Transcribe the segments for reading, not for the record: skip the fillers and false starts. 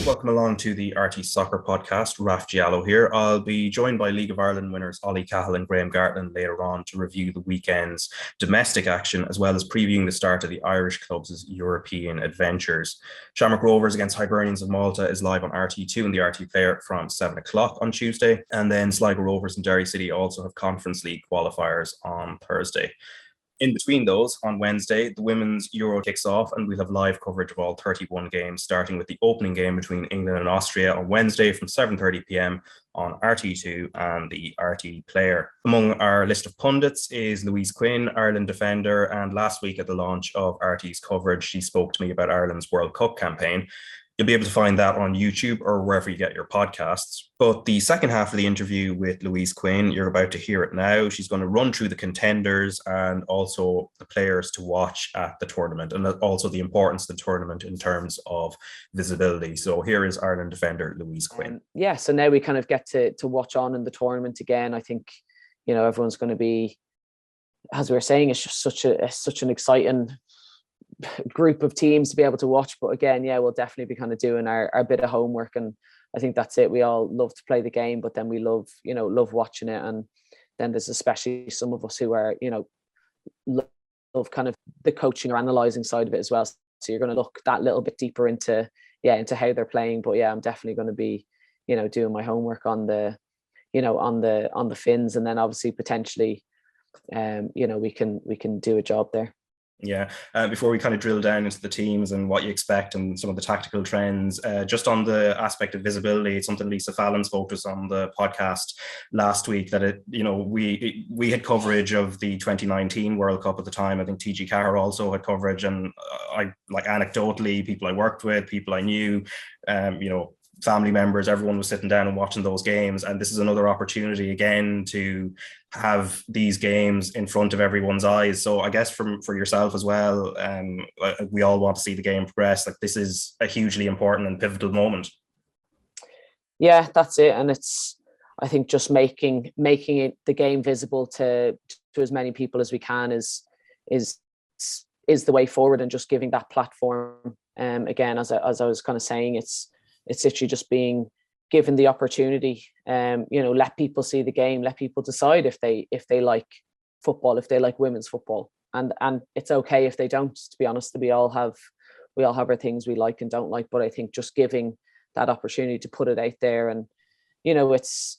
Welcome along to the RT Soccer Podcast. Raf Diallo here. I'll be joined by League of Ireland winners Ollie, Cahill and Graham Gartland later on to review the weekend's domestic action, as well as previewing the start of the Irish clubs' European adventures. Shamrock Rovers against Hibernians of Malta is live on RTÉ2 and the RTÉ Player from 7 o'clock on Tuesday. And then Sligo Rovers and Derry City also have Conference League qualifiers on Thursday. In between those, on Wednesday, the Women's Euro kicks off and we'll have live coverage of all 31 games, starting with the opening game between England and Austria on Wednesday from 7:30 p.m. on RTÉ2 and the RTÉ Player. Among our list of pundits is Louise Quinn, Ireland defender, and last week at the launch of RTÉ's coverage, she spoke to me about Ireland's World Cup campaign. You'll be able to find that on YouTube or wherever you get your podcasts. But the second half of the interview with Louise Quinn, you're about to hear it now. She's going to run through the contenders and also the players to watch at the tournament, and also the importance of the tournament in terms of visibility. So here is Ireland defender Louise Quinn. So now we kind of get to watch on in the tournament again. I think, everyone's going to be, as we were saying, it's just such an exciting group of teams to be able to watch. But again, we'll definitely be kind of doing our bit of homework, and I think that's it. We all love to play the game, but then we love watching it. And then there's especially some of us who are, love kind of the coaching or analysing side of it as well. So you're going to look that little bit deeper into how they're playing. But I'm definitely going to be, doing my homework on the Finns, and then obviously potentially, we can do a job there. Yeah. Before we kind of drill down into the teams and what you expect and some of the tactical trends, just on the aspect of visibility, it's something Lisa Fallon spoke to us on the podcast last week, that we had coverage of the 2019 World Cup at the time. I think TG Carr also had coverage, and I, like, anecdotally, people I worked with, people I knew, family members, everyone was sitting down and watching those games. And this is another opportunity again to have these games in front of everyone's eyes. So I guess for yourself as well, we all want to see the game progress. Like, this is a hugely important and pivotal moment. Yeah, that's it. And it's, I think, just making it, the game, visible to as many people as we can is the way forward, and just giving that platform. Again, as I was kind of saying, it's literally just being given the opportunity. Let people see the game, let people decide if they like football, if they like women's football, and it's okay if they don't. To be honest, we all have our things we like and don't like, but I think just giving that opportunity to put it out there, and it's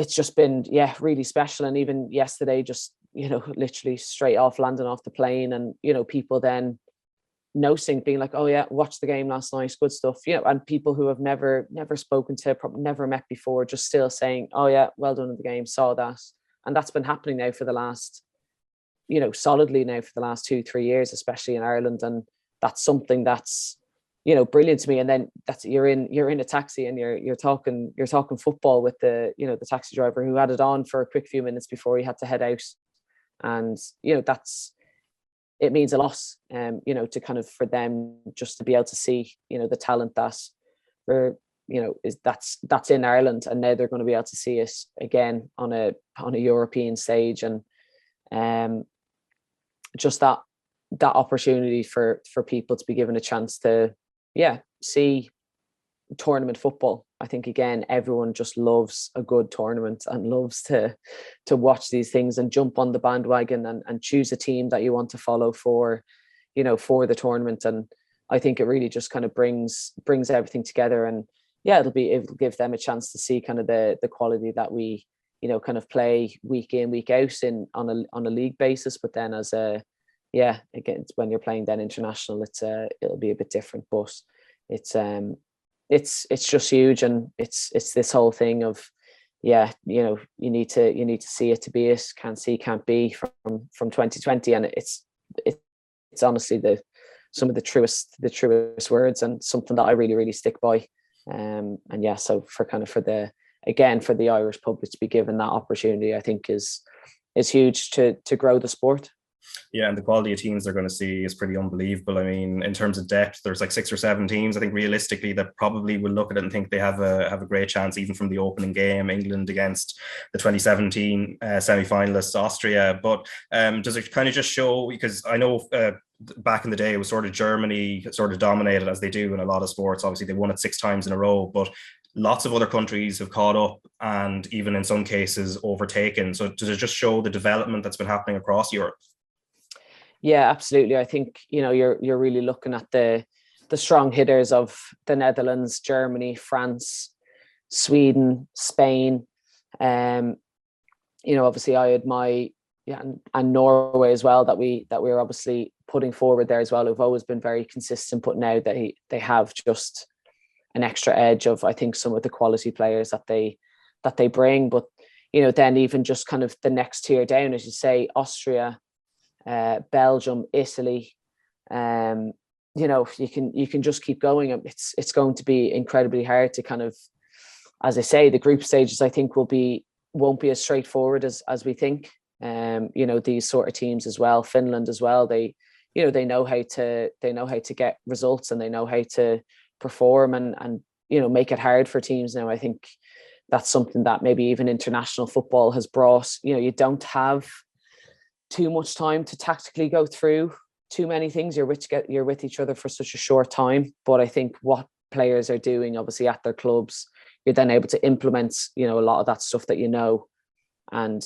just been really special. And even yesterday, just literally straight off, landing off the plane, and people then noticing, being like, oh yeah, watched the game last night, good stuff, and people who have never spoken to, probably never met before, just still saying, oh yeah, well done in the game, saw that. And that's been happening now for the last, solidly now for the last 2-3 years, especially in Ireland. And that's something that's, brilliant to me. And then that's, you're in a taxi and you're talking football with the taxi driver who had it on for a quick few minutes before he had to head out. And it means a lot, to kind of, for them just to be able to see, the talent that's in Ireland, and now they're going to be able to see it again on a European stage, and just that opportunity for people to be given a chance to see tournament football. I think, again, everyone just loves a good tournament and loves to watch these things and jump on the bandwagon and choose a team that you want to follow for the tournament. And I think it really just kind of brings everything together, and it'll give them a chance to see kind of the quality that we kind of play week in, week out on a league basis. But then as again, when you're playing then international, it'll be a bit different, but it's just huge. And it's this whole thing of you need to see it to be it, can't see can't be, from 2020. And it's honestly some of the truest words, and something that I really, really stick by. So for the Irish public to be given that opportunity, I think is huge to grow the sport. Yeah, and the quality of teams they're going to see is pretty unbelievable. I mean, in terms of depth, there's like 6 or 7 teams. I think realistically that probably will look at it and think they have a great chance, even from the opening game, England against the 2017 semi-finalists Austria. But does it kind of just show, because I know back in the day it was sort of Germany sort of dominated, as they do in a lot of sports. Obviously they won it 6 times in a row, but lots of other countries have caught up and even in some cases overtaken. So does it just show the development that's been happening across Europe? Yeah, absolutely. I think, you're really looking at the strong hitters of the Netherlands, Germany, France, Sweden, Spain. Obviously I had and Norway as well, that we're obviously putting forward there as well, who've always been very consistent, but now they have just an extra edge of, I think, some of the quality players that they bring. But then even just kind of the next tier down, as you say, Austria, Belgium, Italy, you can just keep going. It's going to be incredibly hard to kind of, as I say, the group stages I think won't be as straightforward as we think. These sort of teams as well, Finland as well, they know how to get results, and they know how to perform and make it hard for teams. Now I think that's something that maybe even international football has brought. You don't have too much time to tactically go through too many things. You're with each other for such a short time. But I think what players are doing, obviously at their clubs, you're then able to implement, a lot of that stuff that and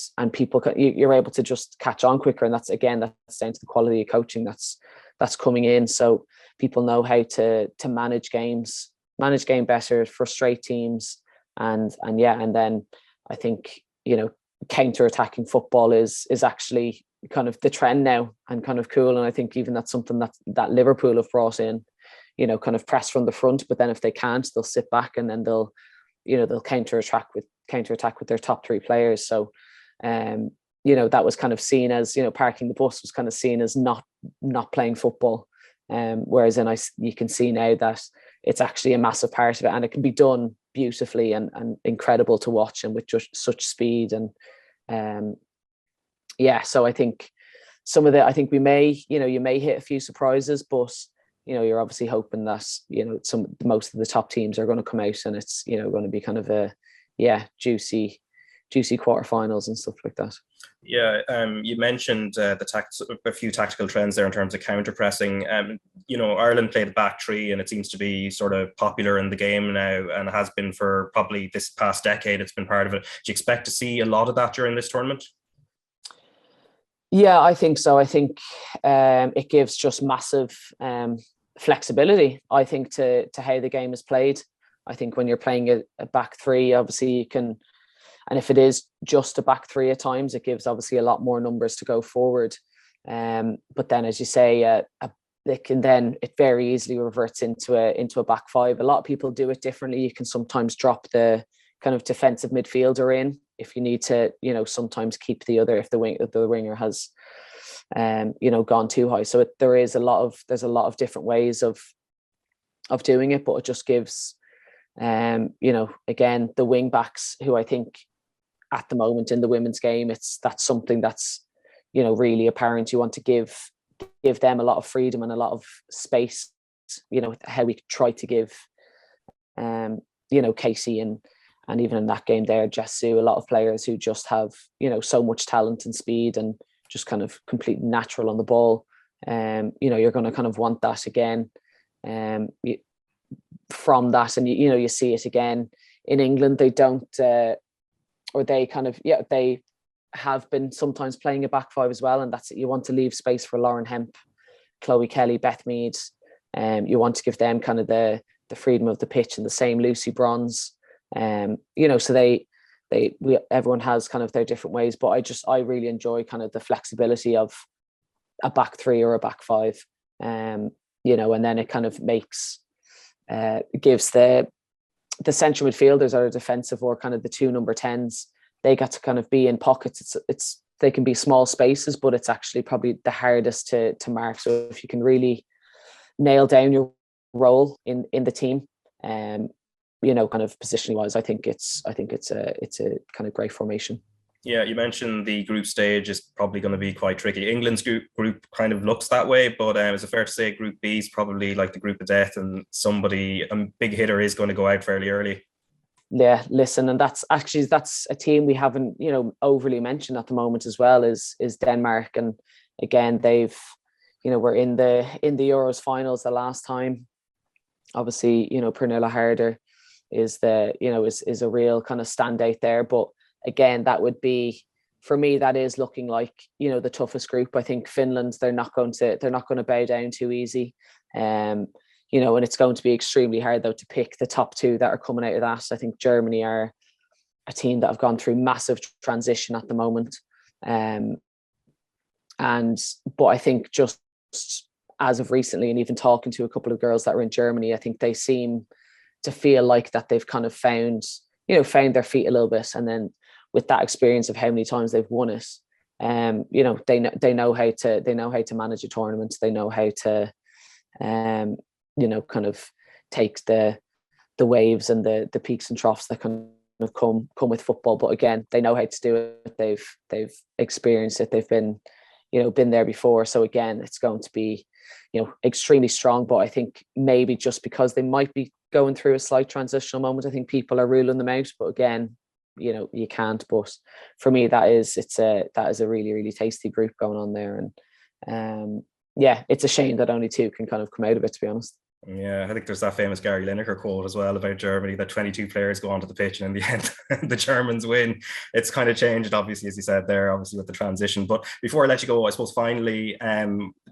you're able to just catch on quicker. And that's down to the quality of coaching that's coming in. So people know how to manage game better, frustrate teams, and then I think counter-attacking football is actually kind of the trend now, and kind of cool. And I think even that's something that Liverpool have brought in, kind of press from the front, but then if they can't, they'll sit back and then they'll counter-attack with their top 3 players. So that was kind of seen as, parking the bus was kind of seen as not playing football. Whereas then you can see now that it's actually a massive part of it, and it can be done beautifully and incredible to watch, and with just such speed. And so I think I think you may hit a few surprises, but you're obviously hoping that most of the top teams are going to come out, and it's going to be kind of a juicy quarterfinals and stuff like that. Yeah, you mentioned a few tactical trends there in terms of counter pressing. Ireland played the back 3, and it seems to be sort of popular in the game now, and has been for probably this past decade. It's been part of it. Do you expect to see a lot of that during this tournament? Yeah, I think so. I think it gives just massive flexibility, I think, to how the game is played. I think when you're playing a back 3, obviously you can, and if it is just a back 3 at times, it gives obviously a lot more numbers to go forward. But then, as you say, it very easily reverts into a back 5. A lot of people do it differently. You can sometimes drop the kind of defensive midfielder in if you need to, sometimes keep the other if the winger has, gone too high. So there's a lot of different ways of doing it, but it just gives, again, the wing backs, who I think at the moment in the women's game, that's something that's, really apparent. You want to give them a lot of freedom and a lot of space, how we try to give, Casey and even in that game there, Jesu, a lot of players who just have, so much talent and speed and just kind of completely natural on the ball. You're going to kind of want that again from that. And, you see it again in England. They don't, or they kind of, they have been sometimes playing a back 5 as well. And that's it. You want to leave space for Lauren Hemp, Chloe Kelly, Beth Mead. You want to give them kind of the freedom of the pitch, and the same Lucy Bronze. So everyone has kind of their different ways, but I really enjoy kind of the flexibility of a back 3 or a back 5, and then it kind of gives the central midfielders that are defensive, or kind of the 2 number 10s, they got to kind of be in pockets. They can be small spaces, but it's actually probably the hardest to mark. So if you can really nail down your role in the team, kind of positioning wise, I think it's a kind of great formation. Yeah, you mentioned the group stage is probably going to be quite tricky. England's group kind of looks that way, but is it fair to say Group B is probably like the group of death, and somebody, a big hitter, is going to go out fairly early? Yeah, listen, and that's a team we haven't, overly mentioned at the moment as well, is Denmark. And again, they've, were in the Euros finals the last time. Obviously, Pernilla Harder is is a real kind of standout there. But again, that would be, for me, that is looking like, the toughest group. I think Finland, they're not going to bow down too easy. And it's going to be extremely hard though to pick the top two that are coming out of that. I think Germany are a team that have gone through massive transition at the moment. But I think just as of recently, and even talking to a couple of girls that were in Germany, I think they seem to feel like that they've kind of found their feet a little bit. And then with that experience of how many times they've won it, they know how to manage a tournament. They know how to, kind of take the waves and the peaks and troughs that kind of come with football. But again, they know how to do it. They've experienced it. They've been there before. So again, it's going to be, extremely strong. But I think maybe just because they might be going through a slight transitional moment, I think people are ruling them out. But again, you can't. But for me, that is a really, really tasty group going on there. And it's a shame that only two can kind of come out of it, to be honest. Yeah, I think there's that famous Gary Lineker quote as well about Germany, that 22 players go onto the pitch and in the end the Germans win. It's kind of changed, obviously, as you said there, obviously with the transition. But before I let you go, I suppose finally,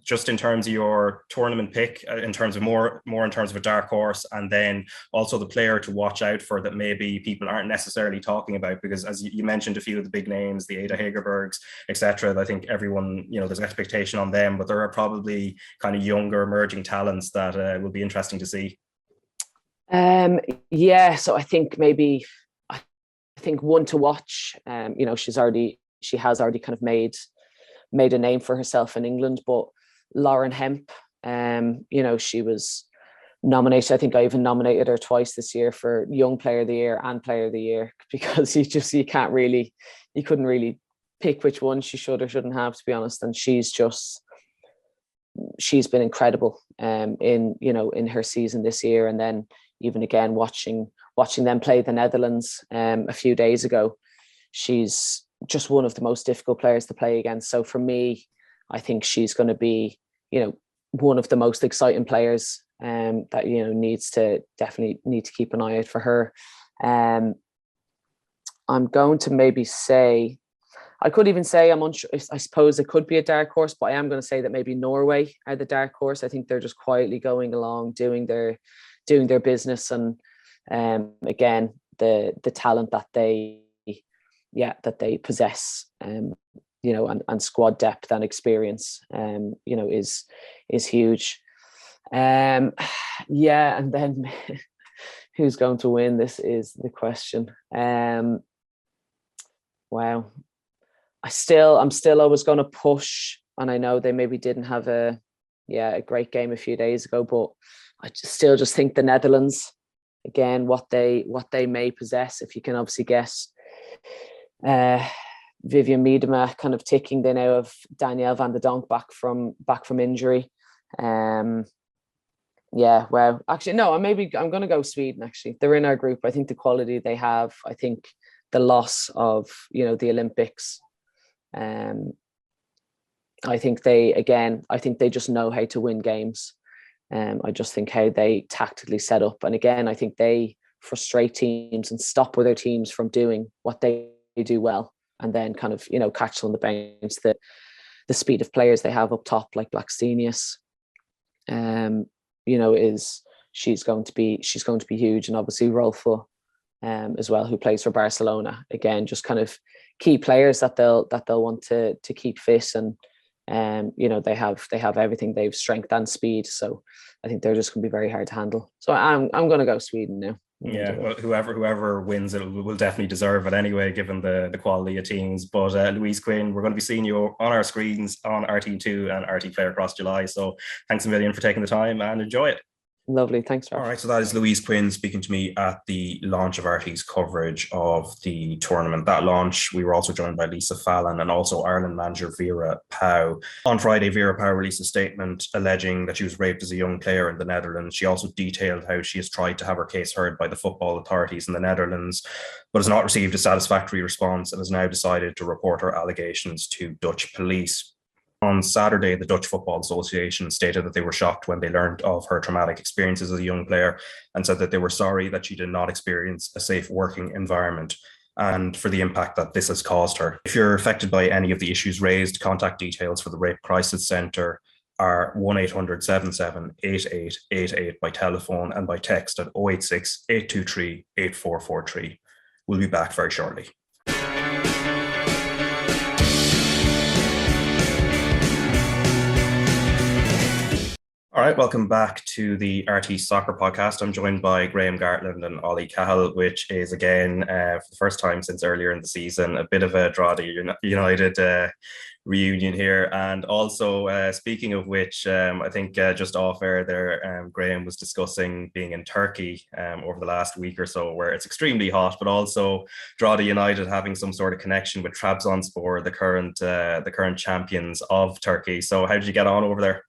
just in terms of your tournament pick, in terms of more in terms of a dark horse, and then also the player to watch out for that maybe people aren't necessarily talking about, because as you mentioned a few of the big names, the Ada Hegerbergs, etc. I think everyone, there's expectation on them, but there are probably kind of younger emerging talents that will be interesting to see. So I think one to watch, she has already kind of made a name for herself in England, but Lauren Hemp, she was nominated. I think I even nominated her twice this year for Young Player of the Year and Player of the Year, because you couldn't really pick which one she should or shouldn't have, to be honest. And she's been incredible in her season this year. And then even again watching them play the Netherlands a few days ago, she's just one of the most difficult players to play against. So for me, I think she's going to be one of the most exciting players that definitely need to keep an eye out for her. I'm going to maybe say, I could even say, I'm unsure, I suppose it could be a dark horse, but I am going to say that maybe Norway are the dark horse. I think they're just quietly going along, doing their business. And again, the talent that they possess, and squad depth and experience, is huge. And then who's going to win? This is the question. Wow. I'm still always going to push, and I know they maybe didn't have a great game a few days ago, but I still think the Netherlands, again, what they may possess. If you can obviously guess, Vivian Miedema kind of ticking. They now have Danielle van der Donk back from injury. Well, actually, no, I'm going to go Sweden. Actually, they're in our group. I think the quality they have. I think the loss of the Olympics. I think they just know how to win games. I just think how they tactically set up, and again, I think they frustrate teams and stop other teams from doing what they do well, and then kind of catch on the bounce. The speed of players they have up top, like Blackstenius, she's going to be huge, and obviously Rolfo, as well, who plays for Barcelona. Again, just kind of key players that they'll want to keep fit, and they have everything. They have strength and speed, so I think they're just going to be very hard to handle. So I'm going to go Sweden now. Yeah, well, whoever wins it will definitely deserve it anyway, given the quality of teams. But Louise Quinn, we're going to be seeing you on our screens on RTÉ2 and RTÉ Player across July. So thanks a million for taking the time, and enjoy it. Lovely, thanks, Raf. All right, so that is Louise Quinn speaking to me at the launch of RTÉ's coverage of the tournament. That launch, we were also joined by Lisa Fallon and also Ireland manager Vera Pauw. On Friday, Vera Pauw released a statement alleging that she was raped as a young player in the Netherlands. She also detailed how she has tried to have her case heard by the football authorities in the Netherlands, but has not received a satisfactory response and has now decided to report her allegations to Dutch police. On Saturday, the Dutch Football Association stated that they were shocked when they learned of her traumatic experiences as a young player and said that they were sorry that she did not experience a safe working environment and for the impact that this has caused her. If you're affected by any of the issues raised, contact details for the Rape Crisis Centre are 1-800-77-8888 by telephone and by text at 086 823 8443. We'll be back very shortly. All right, welcome back to the RTÉ Soccer Podcast. I'm joined by Graham Gartland and Ollie Cahill, which is again, for the first time since earlier in the season, a bit of a Drogheda United reunion here. And also, speaking of which, I think just off air there, Graham was discussing being in Turkey over the last week or so, where it's extremely hot, but also Drogheda United having some sort of connection with Trabzonspor, the current champions of Turkey. So how did you get on over there?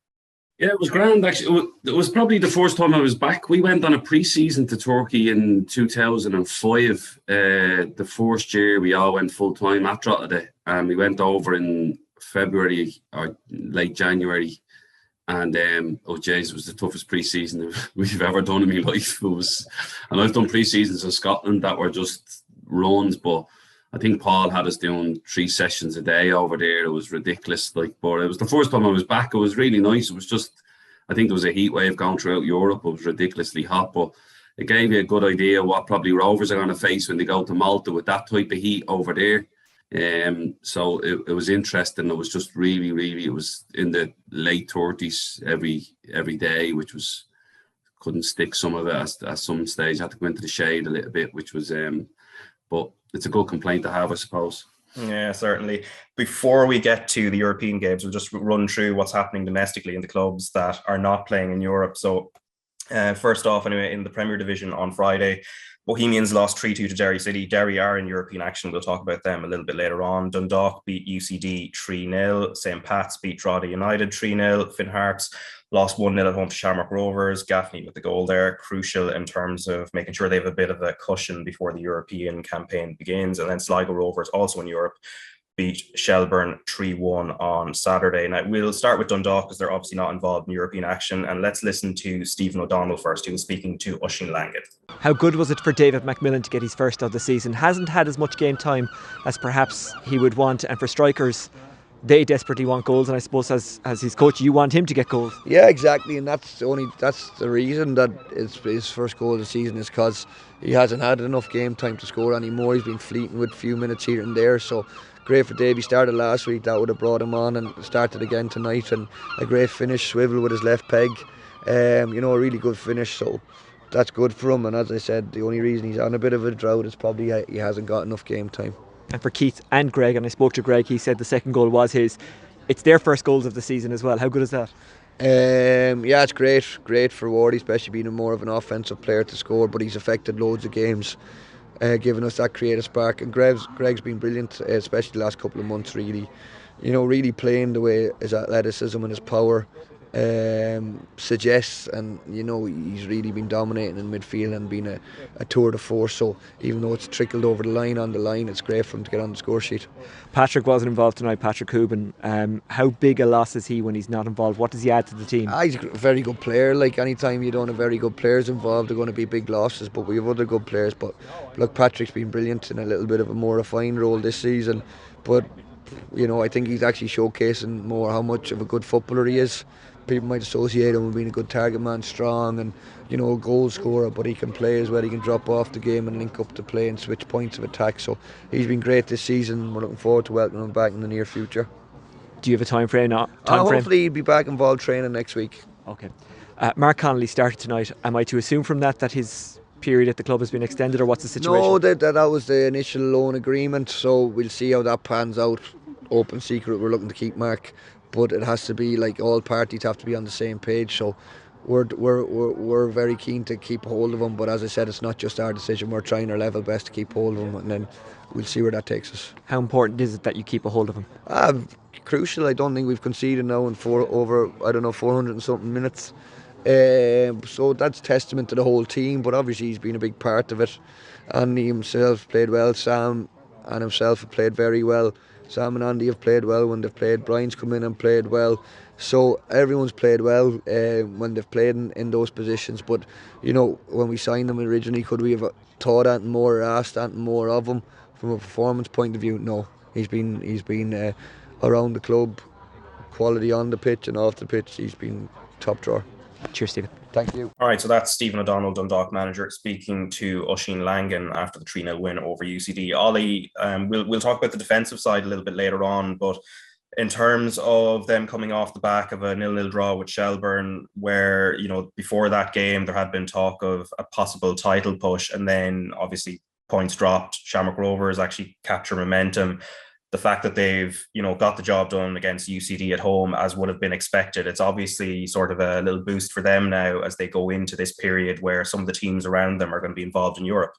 Yeah, it was grand, actually. It was probably the first time I was back. We went on a pre-season to Turkey in 2005. The first year we all went full-time at Drogheda, and we went over in February or late January. And, it was the toughest pre-season we've ever done in my life. And I've done pre-seasons in Scotland that were just runs, but I think Paul had us doing 3 sessions a day over there. It was ridiculous. But it was the first time I was back. It was really nice. It was just, I think there was a heat wave going throughout Europe. It was ridiculously hot, but it gave you a good idea what probably Rovers are going to face when they go to Malta with that type of heat over there. So it was interesting. It was just really, it was in the late 30s every day, which was, couldn't stick some of it at some stage. I had to go into the shade a little bit, which was, but it's a good complaint to have, I suppose. Yeah, certainly. Before we get to the European games, we'll just run through what's happening domestically in the clubs that are not playing in Europe. So first off, anyway, in the Premier Division on Friday, Bohemians lost 3-2 to Derry City. Derry are in European action. We'll talk about them a little bit later on. Dundalk beat UCD 3-0. St. Pat's beat Drogheda United 3-0. Finn Harps lost 1-0 at home to Shamrock Rovers. Gaffney with the goal there, crucial in terms of making sure they have a bit of a cushion before the European campaign begins. And then Sligo Rovers, also in Europe, beat Shelburne 3-1 on Saturday. Now, we'll start with Dundalk because they're obviously not involved in European action. And let's listen to Stephen O'Donnell first, who was speaking to Oisín Langan. How good was it for David McMillan to get his first of the season? Hasn't had as much game time as perhaps he would want. And for strikers, they desperately want goals, and I suppose as his coach you want him to get goals. Yeah, exactly, and that's the reason that it's his first goal of the season is because he hasn't had enough game time to score anymore. He's been fleeting with a few minutes here and there, so great for Dave. He started last week, that would have brought him on, and started again tonight, and a great finish, swivel with his left peg, a really good finish, so that's good for him. And as I said, the only reason he's on a bit of a drought is probably he hasn't got enough game time. And for Keith and Greg, and I spoke to Greg, he said the second goal was his. It's their first goals of the season as well. How good is that? Yeah, it's great for Wardy, especially being more of an offensive player to score, but he's affected loads of games, giving us that creative spark. And Greg's been brilliant, especially the last couple of months, really really playing the way his athleticism and his power suggests, and he's really been dominating in midfield and been a tour de force. So even though it's trickled over the line, it's great for him to get on the score sheet. Patrick wasn't involved tonight, Patrick Hoban. How big a loss is he when he's not involved? What does he add to the team? He's a very good player. Like, anytime you don't have very good players involved, they're going to be big losses, but we have other good players. But look, Patrick's been brilliant in a little bit of a more refined role this season, but I think he's actually showcasing more how much of a good footballer he is. People might associate him with being a good target man, strong and a goal scorer, but he can play as well. He can drop off the game and link up to play and switch points of attack. So he's been great this season. We're looking forward to welcoming him back in the near future. Do you have a time frame? Hopefully he'll be back involved training next week. Okay. Mark Connolly started tonight. Am I to assume from that his period at the club has been extended, or what's the situation? No, that was the initial loan agreement, so we'll see how that pans out. Open secret, we're looking to keep Mark, but it has to be like all parties have to be on the same page. So we're very keen to keep hold of him. But as I said, it's not just our decision. We're trying our level best to keep hold of him, and then we'll see where that takes us. How important is it that you keep a hold of him? Crucial. I don't think we've conceded now in 400 and something minutes. So that's testament to the whole team, but obviously he's been a big part of it, and he himself played well. Sam and himself have played very well. Sam and Andy have played well when they've played. Brian's come in and played well. So everyone's played well when they've played in those positions. But you know, when we signed him originally, could we have thought that more or asked that more of him from a performance point of view? No. He's been around the club, quality on the pitch and off the pitch. He's been top drawer. Cheers, Stephen. Thank you. All right, so that's Stephen O'Donnell, Dundalk manager, speaking to Oisín Langan after the 3-0 win over UCD. Ollie, we'll talk about the defensive side a little bit later on, but in terms of them coming off the back of a 0-0 draw with Shelbourne, where, you know, before that game there had been talk of a possible title push, and then obviously points dropped, Shamrock Rovers actually capture momentum. The fact that they've, you know, got the job done against UCD at home as would have been expected, it's obviously sort of a little boost for them now as they go into this period where some of the teams around them are going to be involved in Europe.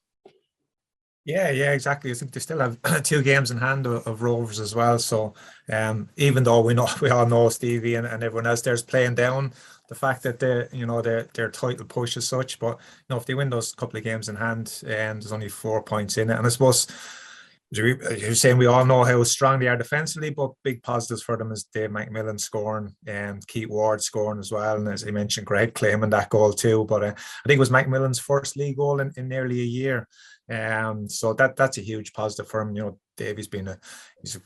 Yeah, exactly. I think they still have 2 games in hand of Rovers as well. So even though we all know Stevie and everyone else there's playing down the fact that their title push as such, but you know, if they win those couple of games in hand, there's only 4 points in it, and I suppose you're saying we all know how strong they are defensively, but big positives for them is Dave McMillan scoring and Keith Ward scoring as well. And as I mentioned, Greg claiming that goal too. But I think it was McMillan's first league goal in nearly a year. So that's a huge positive for him. You know, Davey's been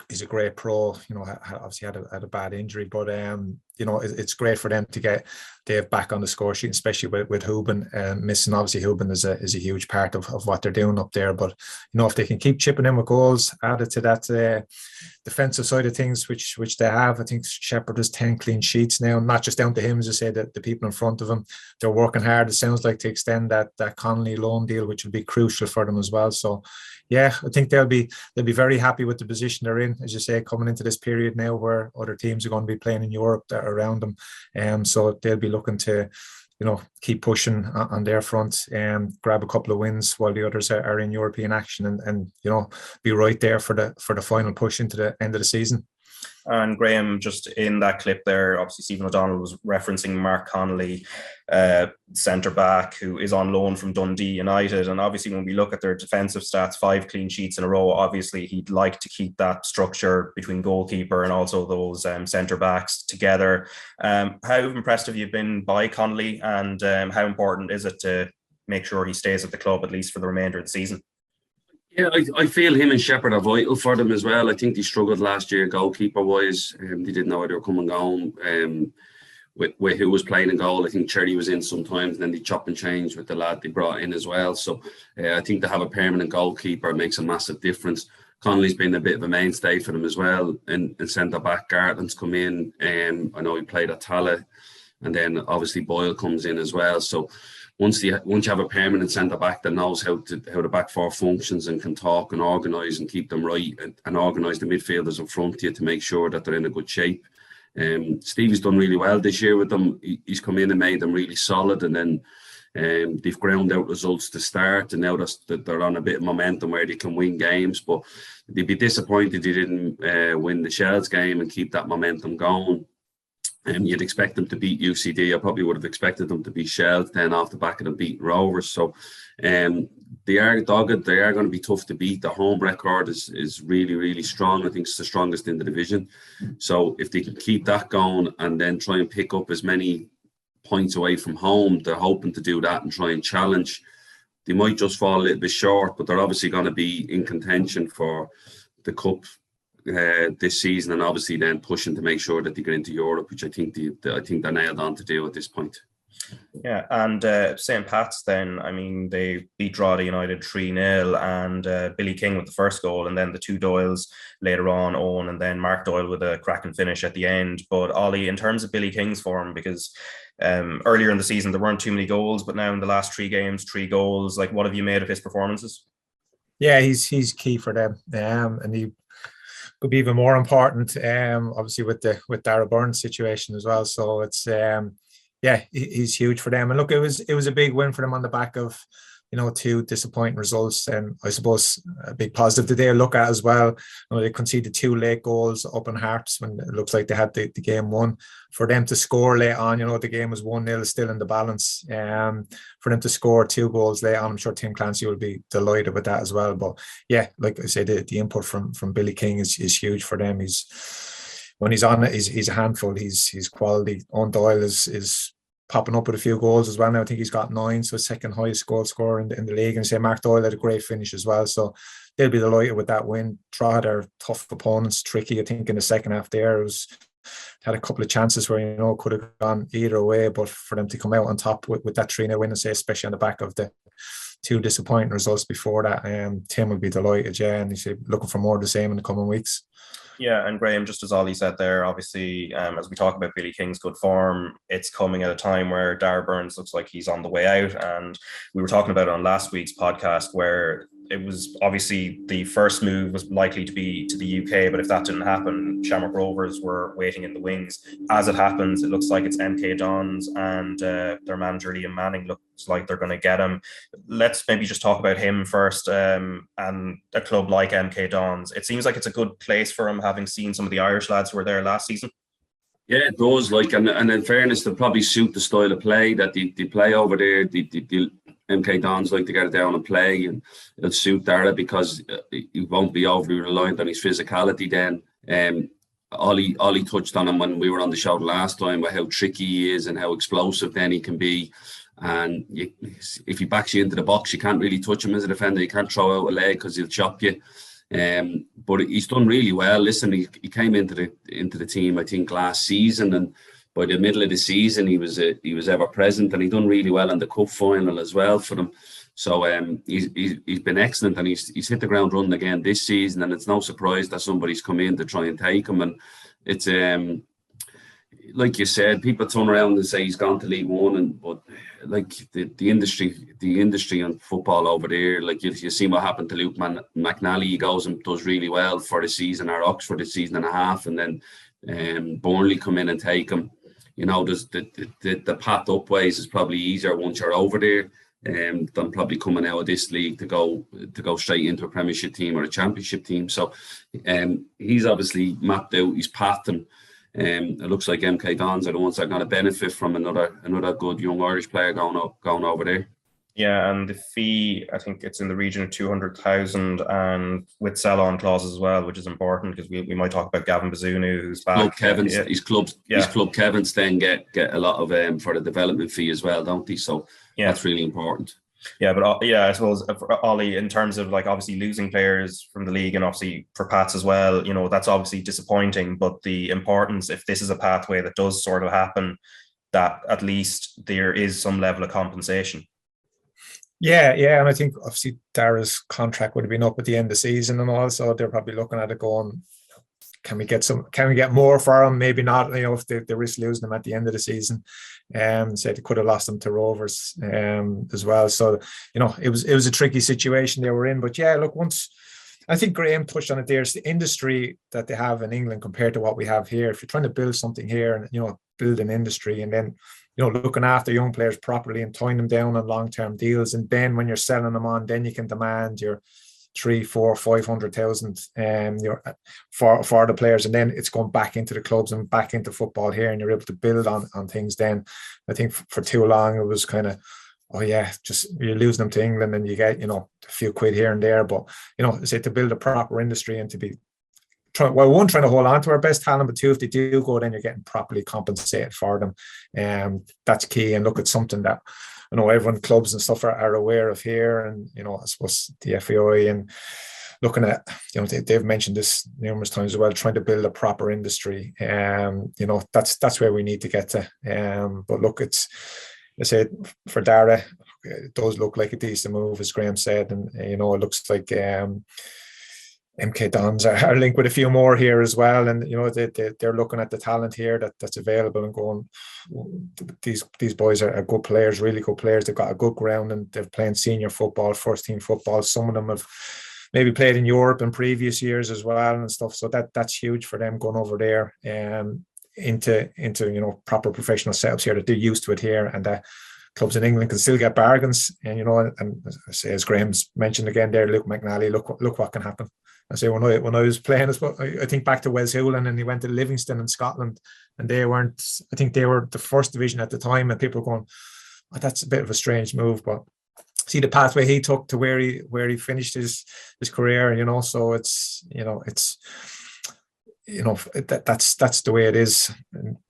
he's a great pro. You know, obviously had a bad injury, but you know, it's great for them to get Dave back on the score sheet, especially with Houben missing. Obviously, Houben is a huge part of what they're doing up there. But you know, if they can keep chipping in with goals, added to that defensive side of things, which they have, I think Shepherd has 10 clean sheets now. Not just down to him, as I say, that the people in front of him, they're working hard. It sounds like to extend that Connolly loan deal, which will be crucial for them as well. So yeah, I think they'll be very happy with the position they're in, as you say, coming into this period now where other teams are going to be playing in Europe that are around them. So they'll be looking to, you know, keep pushing on their front and grab a couple of wins while the others are in European action and you know, be right there for the final push into the end of the season. And Graham, just in that clip there, obviously Stephen O'Donnell was referencing Mark Connolly, centre-back, who is on loan from Dundee United. And obviously when we look at their defensive stats, 5 clean sheets in a row, obviously he'd like to keep that structure between goalkeeper and also those centre-backs together. How impressed have you been by Connolly, and how important is it to make sure he stays at the club at least for the remainder of the season? Yeah, I feel him and Shepherd are vital for them as well. I think they struggled last year goalkeeper-wise. They didn't know where they were coming going. With who was playing in goal, I think Cherry was in sometimes, and then they chop and change with the lad they brought in as well. So I think to have a permanent goalkeeper makes a massive difference. Connolly's been a bit of a mainstay for them as well. And centre-back, Gartland's come in. I know he played at Tala. And then obviously Boyle comes in as well. So once you have a permanent centre back that knows how the back four functions and can talk and organise and keep them right and organise the midfielders in front of you to make sure that they're in a good shape. Stevie's done really well this year with them. He's come in and made them really solid, and then they've ground out results to start, and now that they're on a bit of momentum where they can win games. But they'd be disappointed they didn't win the Shells game and keep that momentum going. You'd expect them to beat UCD. I probably would have expected them to beat Shells then off the back of them beating Rovers. So they are dogged. They are going to be tough to beat. The home record is really, really strong. I think it's the strongest in the division. So if they can keep that going and then try and pick up as many points away from home, they're hoping to do that and try and challenge. They might just fall a little bit short, but they're obviously going to be in contention for the Cup this season, and obviously then pushing to make sure that they get into Europe, which I think they're nailed on to do at this point. Yeah, and St. Pat's then, I mean, they beat Drogheda United 3-0, and Billy King with the first goal, and then the 2 Doyles later on, Owen, and then Mark Doyle with a cracking finish at the end. But Ollie, in terms of Billy King's form, because earlier in the season there weren't too many goals, but now in the last 3 games, 3 goals. Like, what have you made of his performances? Yeah, he's key for them, and he could be even more important, obviously with Darragh Burns situation as well. So it's yeah, he's huge for them. And look, it was a big win for them on the back of, you know, 2 disappointing results. And I suppose a big positive today to look at as well. You know, they conceded 2 late goals up in Hearts when it looks like they had the game won. For them to score late on, you know, the game was 1-0 still in the balance. For them to score 2 goals late on, I'm sure Tim Clancy will be delighted with that as well. But yeah, like I said, the input from Billy King is huge for them. When he's on it, he's a handful. He's quality. Owen Doyle is popping up with a few goals as well now. I think he's got 9, so second highest goal scorer in the league. And say Mark Doyle had a great finish as well. So they'll be delighted with that win. Drogheda are tough opponents, tricky. I think in the second half there, had a couple of chances where, you know, could have gone either way, but for them to come out on top with that 3-0 win, and say especially on the back of the 2 disappointing results before that, Tim will be delighted, yeah, and he's looking for more of the same in the coming weeks. Yeah, and Graham, just as Ollie said there, obviously, as we talk about Billy King's good form, it's coming at a time where Darragh Burns looks like he's on the way out. And we were talking about it on last week's podcast, where it was obviously the first move was likely to be to the UK, but if that didn't happen, Shamrock Rovers were waiting in the wings. As it happens, it looks like it's MK Dons, and their manager Liam Manning looks like they're going to get him. Let's maybe just talk about him first, and a club like MK Dons. It seems like it's a good place for him, having seen some of the Irish lads who were there last season. Yeah, it does. Like, and in fairness, they'll probably suit the style of play that they play over there. The MK Dons like to get it down and play, and it'll suit Darragh because he won't be overly reliant on his physicality then. Ollie touched on him when we were on the show last time about how tricky he is and how explosive then he can be. And if he backs you into the box, you can't really touch him as a defender. You can't throw out a leg because he'll chop you. But he's done really well. Listen, he came into the team, I think, last season, and by the middle of the season he was ever present, and he done really well in the cup final as well for them. So he's been excellent, and he's hit the ground running again this season, and it's no surprise that somebody's come in to try and take him. And it's like you said, people turn around and say he's gone to League One, but like the industry and football over there, like you see what happened to Luke McNally. He goes and does really well for the season, or Oxford a season and a half, and then Burnley come in and take him. You know, there's the path up ways is probably easier once you're over there, than probably coming out of this league to go straight into a Premiership team or a Championship team. So he's obviously mapped out his path, and it looks like MK Dons are the ones that are going to benefit from another good young Irish player going over there. Yeah, and the fee, I think it's in the region of 200,000, and with sell-on clauses as well, which is important because we might talk about Gavin Bazunu, who's back. His club Kevin's then get a lot of for the development fee as well, don't they? So yeah, that's really important. Yeah, but I suppose for Ollie, in terms of like obviously losing players from the league, and obviously for Pats as well, you know, that's obviously disappointing. But the importance, if this is a pathway that does sort of happen, that at least there is some level of compensation. Yeah, and I think obviously Darragh's contract would have been up at the end of the season, and also they're probably looking at it going, can we get more for him? Maybe not, you know, if they risk losing him at the end of the season. So they could have lost him to Rovers as well. So, you know, it was a tricky situation they were in. But yeah, look, once I think Graham touched on it, there's the industry that they have in England compared to what we have here. If you're trying to build something here and, you know, build an industry, and then, you know, looking after young players properly and tying them down on long-term deals, and then when you're selling them on, then you can demand your 300,000, 400,000, 500,000 for the players, and then it's going back into the clubs and back into football here, and you're able to build on things. Then I think for too long it was kind of, oh yeah, just you're losing them to England and you get, you know, a few quid here and there. But, you know, say to build a proper industry and to be trying to hold on to our best talent, but two, if they do go, then you're getting properly compensated for them. That's key. And look, it's something that, you know, everyone, clubs and stuff are aware of here. And, you know, I suppose the FAI and looking at, you know, they've mentioned this numerous times as well, trying to build a proper industry. You know, that's where we need to get to. But look, it's, I said, for Darragh, it does look like a decent move, as Graham said. And, you know, it looks like MK Dons are linked with a few more here as well, and you know they're looking at the talent here that's available and going, these boys are good players, really good players. They've got a good ground and they're playing senior football, first team football. Some of them have maybe played in Europe in previous years as well and stuff. So that's huge for them going over there. into proper professional setups here, that they're used to it here, and that clubs in England can still get bargains. And and as Graham's mentioned again there, Luke McNally, look what can happen. I say when I was playing, I think back to Wes Hewlin, and he went to Livingston in Scotland, and they weren't. I think they were the first division at the time, and people were going, oh, that's a bit of a strange move, but see the pathway he took to where he finished his career. So it's that's the way it is.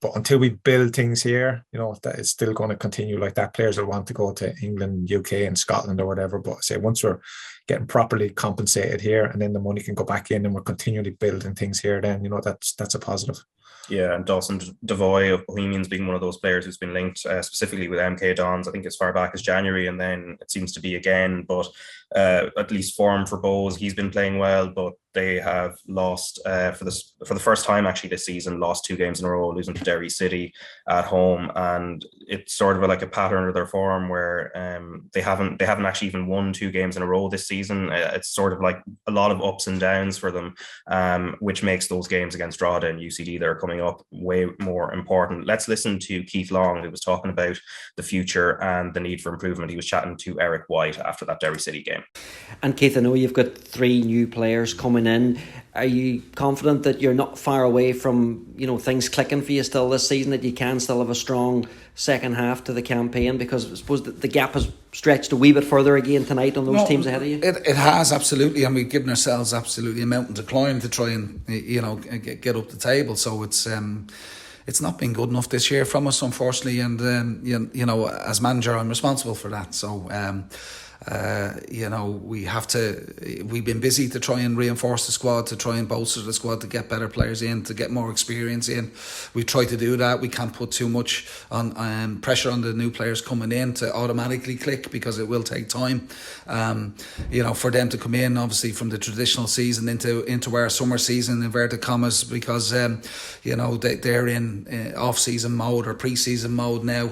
But until we build things here, that it's still going to continue like that. Players will want to go to England, UK, and Scotland or whatever. But I say once we're getting properly compensated here, and then the money can go back in, and we're continually building things here, then that's a positive. Yeah, and Dawson Devoy of Bohemians being one of those players who's been linked specifically with MK Dons, I think as far back as January, and then it seems to be again. But at least form for Bohs, he's been playing well, but they have lost for the first time actually this season, lost 2 games in a row, losing to Derry City at home, and it's sort of like a pattern of their form where they haven't actually even won 2 games in a row this season. It's sort of like a lot of ups and downs for them, which makes those games against Drogheda and UCD that are coming up way more important. Let's listen to Keith Long, who was talking about the future and the need for improvement. He was chatting to Eric White after that Derry City game. And Keith, I know you've got 3 new players coming in. Are you confident that you're not far away from things clicking for you still this season, that you can still have a strong second half to the campaign? Because I suppose the gap has stretched a wee bit further again tonight on those teams ahead of you. It has, absolutely, and we've given ourselves absolutely a mountain to climb to try and get up the table. So it's not been good enough this year from us, unfortunately, and as manager I'm responsible for that. So we've been busy to try and reinforce the squad, to try and bolster the squad, to get better players in, to get more experience in. We've tried to do that. We can't put too much on pressure on the new players coming in to automatically click, because it will take time for them to come in, obviously, from the traditional season into our summer season, inverted commas, because they're in off-season mode or pre-season mode now,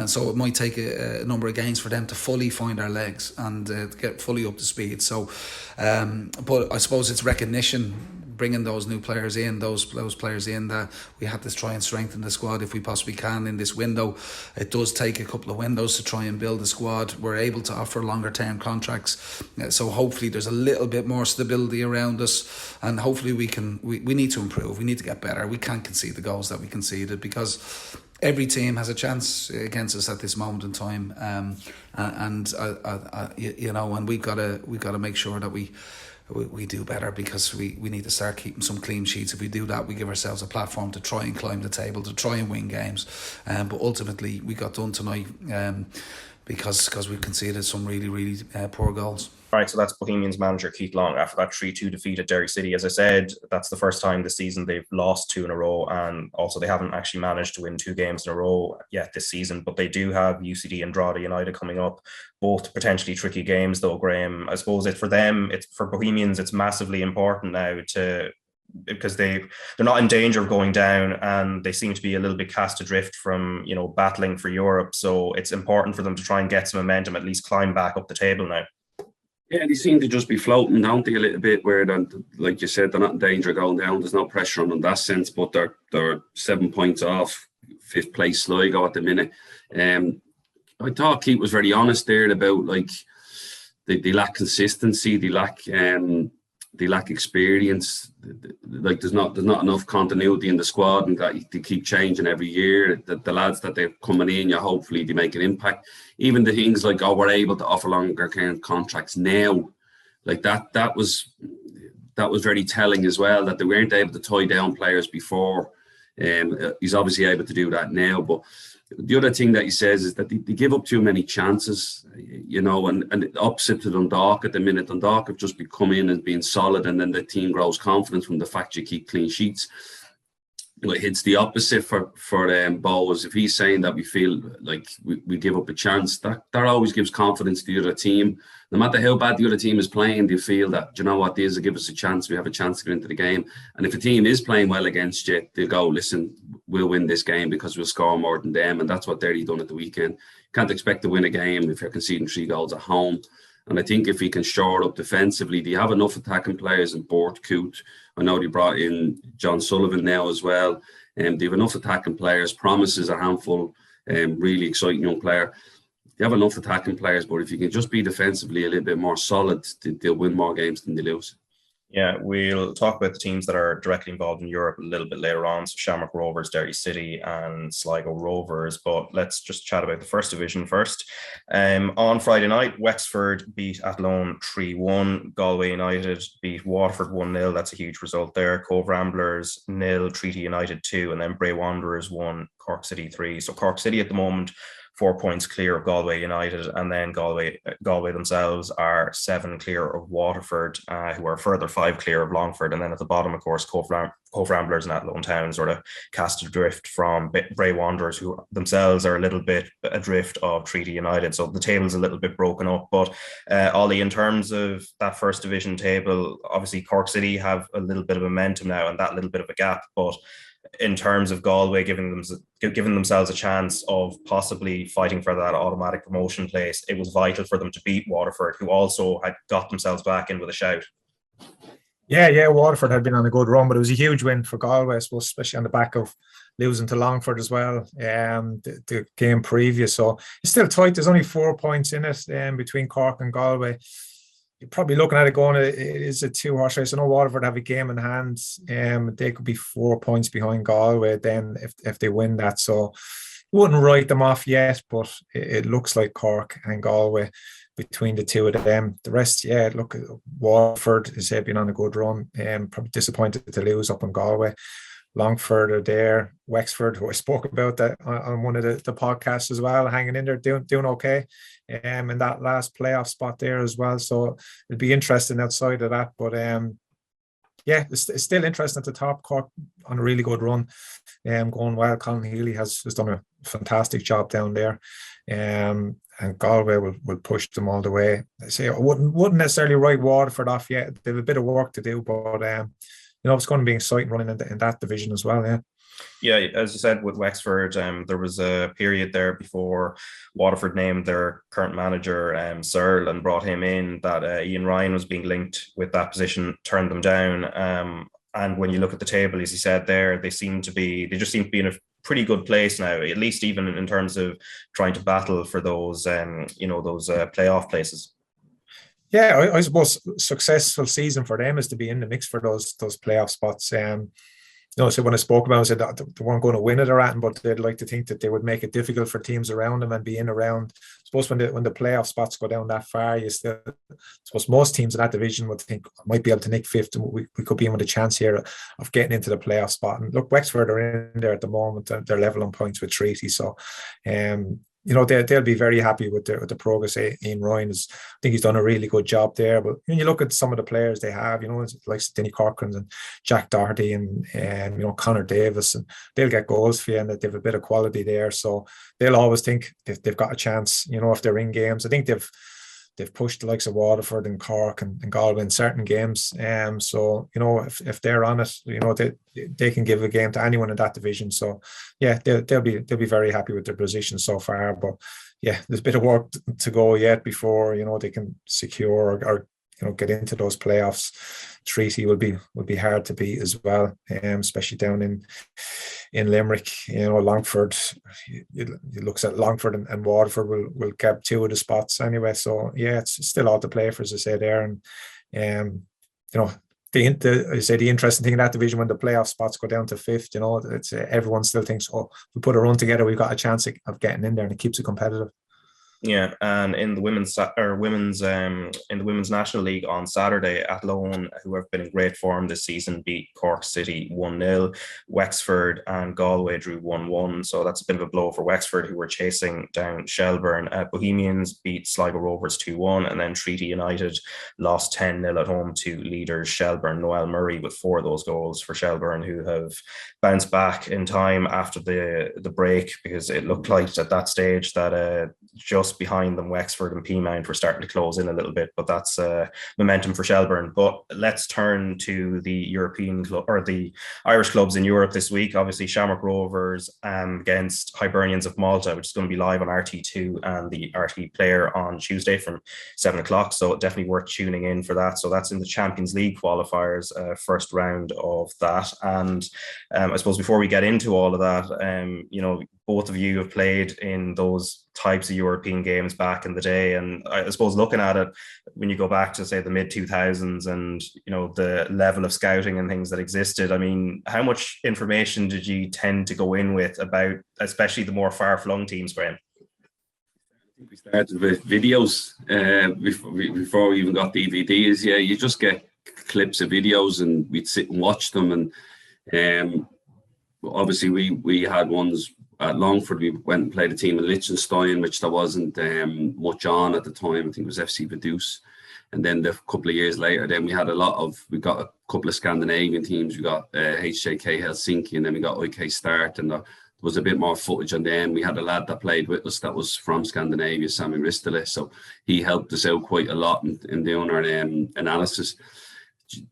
so it might take a number of games for them to fully find our legs and get fully up to speed. So but I suppose it's recognition, bringing those new players in, those players in, that we have to try and strengthen the squad if we possibly can in this window. It does take a couple of windows to try and build the squad. We're able to offer longer term contracts, so hopefully there's a little bit more stability around us, and hopefully we need to improve. We need to get better. We can't concede the goals that we conceded, because every team has a chance against us at this moment in time, and we've got to make sure that we do better, because we need to start keeping some clean sheets. If we do that, we give ourselves a platform to try and climb the table, to try and win games. But ultimately, we got done tonight because we conceded some really, really poor goals. All right, so that's Bohemians manager Keith Long after that 3-2 defeat at Derry City. As I said, that's the first time this season they've lost 2 in a row, and also they haven't actually managed to win 2 games in a row yet this season, but they do have UCD and Drogheda United coming up, both potentially tricky games though, Graham. I suppose for Bohemians, it's massively important now because they're not in danger of going down, and they seem to be a little bit cast adrift from battling for Europe, so it's important for them to try and get some momentum, at least climb back up the table now. Yeah, they seem to just be floating, don't they, a little bit, where, like you said, they're not in danger of going down. There's no pressure on them in that sense, but they're 7 points off 5th place Sligo at the minute. I thought Keith was very honest there about, like, they lack consistency, they lack experience. Like there's not enough continuity in the squad, and that they keep changing every year. The lads that they're coming in, hopefully they make an impact. Even the things like, we're able to offer longer term contracts now, like that was very telling as well, that they weren't able to tie down players before. He's obviously able to do that now, but the other thing that he says is that they give up too many chances, and opposite to Dundalk at the minute. Dundalk have just come in and being solid, and then the team grows confidence from the fact you keep clean sheets. It's the opposite for Bohs. If he's saying that we feel like we give up a chance, that always gives confidence to the other team. No matter how bad the other team is playing, they feel that, these will give us a chance. We have a chance to get into the game. And if a team is playing well against you, they'll go, listen, we'll win this game because we'll score more than them. And that's what Derry done at the weekend. Can't expect to win a game if you're conceding 3 goals at home. And I think if he can shore it up defensively, they have enough attacking players in Bort, Coote. I know they brought in John Sullivan now as well. They have enough attacking players. Promise is a handful, really exciting young player. They have enough attacking players, but if you can just be defensively a little bit more solid, they'll win more games than they lose. Yeah, we'll talk about the teams that are directly involved in Europe a little bit later on. So Shamrock Rovers, Derry City and Sligo Rovers. But let's just chat about the first division first. On Friday night, Wexford beat Athlone 3-1. Galway United beat Waterford 1-0. That's a huge result there. Cove Ramblers 0, Treaty United 2, and then Bray Wanderers 1, Cork City 3. So Cork City at the moment 4 points clear of Galway United, and then Galway themselves are 7 clear of Waterford, who are further 5 clear of Longford, and then at the bottom, of course, Cove Ramblers and Athlone Town sort of cast adrift from Bray Wanderers, who themselves are a little bit adrift of Treaty United. So the table's a little bit broken up. But Ollie, in terms of that first division table, obviously Cork City have a little bit of momentum now and that little bit of a gap, but in terms of Galway giving themselves a chance of possibly fighting for that automatic promotion place, it was vital for them to beat Waterford, who also had got themselves back in with a shout. Yeah, Waterford had been on a good run, but it was a huge win for Galway, I suppose, especially on the back of losing to Longford as well, the game previous. So it's still tight. There's only 4 points in it between Cork and Galway. You're probably looking at it going, it is a 2-horse race. I know Waterford have a game in hand. They could be 4 points behind Galway then if they win that. So wouldn't write them off yet, but it looks like Cork and Galway between the two of them. The rest, yeah, look, Waterford has been on a good run. Probably disappointed to lose up in Galway. Longford are there. Wexford, who I spoke about that on one of the podcasts as well, hanging in there, doing okay. In that last playoff spot there as well. So it'll be interesting outside of that. But yeah, it's still interesting at the top. Cork on a really good run, going well. Colin Healy has done a fantastic job down there. And Galway will push them all the way. I say I wouldn't necessarily write Waterford off yet. They have a bit of work to do, but it's going to be exciting running in that division as well. Yeah, as you said, with Wexford, there was a period there before Waterford named their current manager, Searle, and brought him in, that Ian Ryan was being linked with that position, turned them down. And when you look at the table, as you said there, they just seem to be in a pretty good place now, at least even in terms of trying to battle for those playoff places. Yeah, I suppose successful season for them is to be in the mix for those playoff spots. So when I spoke about it, I said that they weren't going to win it or anything, but they'd like to think that they would make it difficult for teams around them and be in around. I suppose when the playoff spots go down that far, I suppose most teams in that division would think might be able to nick fifth, and we could be in with a chance here of getting into the playoff spot. And look, Wexford are in there at the moment; they're level on points with Treaty, so. They'll be very happy with the progress. Ian Ryan I think he's done a really good job there. But when you look at some of the players they have, like Denny Corcoran and Jack Doherty and Connor Davis, and they'll get goals for you, and they have a bit of quality there. So they'll always think they've got a chance. If they're in games, I think they've pushed the likes of Waterford and Cork and Galway in certain games. So if they're on it, they can give a game to anyone in that division. So yeah, they'll be very happy with their position so far. But yeah, there's a bit of work to go yet before they can secure or get into those playoffs. Treaty will be hard to beat as well, especially down in Limerick. Longford, it looks at Longford and Waterford will get 2 of the spots anyway. So yeah, it's still all to play for, as I say there. And the interesting thing in that division, when the playoff spots go down to 5th, it's everyone still thinks, if we put a run together, we've got a chance of getting in there, and it keeps it competitive. Yeah, and in the women's National League on Saturday, Athlone, who have been in great form this season, beat Cork City 1-0. Wexford and Galway drew 1-1, so that's a bit of a blow for Wexford, who were chasing down Shelburne. Bohemians beat Sligo Rovers 2-1, and then Treaty United lost 10-0 at home to leaders Shelburne. Noel Murray with 4 of those goals for Shelburne, who have bounced back in time after the break, because it looked like at that stage that just behind them, Wexford and Peamount were starting to close in a little bit, but that's momentum for Shelburne. But let's turn to the European club, or the Irish clubs in Europe this week. Obviously, Shamrock Rovers against Hibernians of Malta, which is going to be live on RTÉ2 and the RTÉ Player on Tuesday from 7 o'clock. So definitely worth tuning in for that. So that's in the Champions League qualifiers, first round of that. And I suppose before we get into all of that, you know, both of you have played in those types of European games back in the day. And I suppose looking at it, when you go back to, say, the mid-2000s and, you know, the level of scouting and things that existed, I mean, how much information did you tend to go in with about, especially the more far-flung teams, Graham? I think we started with videos before we even got DVDs. Yeah, you just get clips of videos and we'd sit and watch them. And obviously we had ones at Longford. We went and played a team in Liechtenstein, which there wasn't much on at the time. I think it was FC Vaduz. And then a couple of years later, then we got a couple of Scandinavian teams. We got HJK Helsinki, and then we got OK Start, and there was a bit more footage on them. We had a lad that played with us that was from Scandinavia, Sami Ristele, so he helped us out quite a lot in doing our analysis.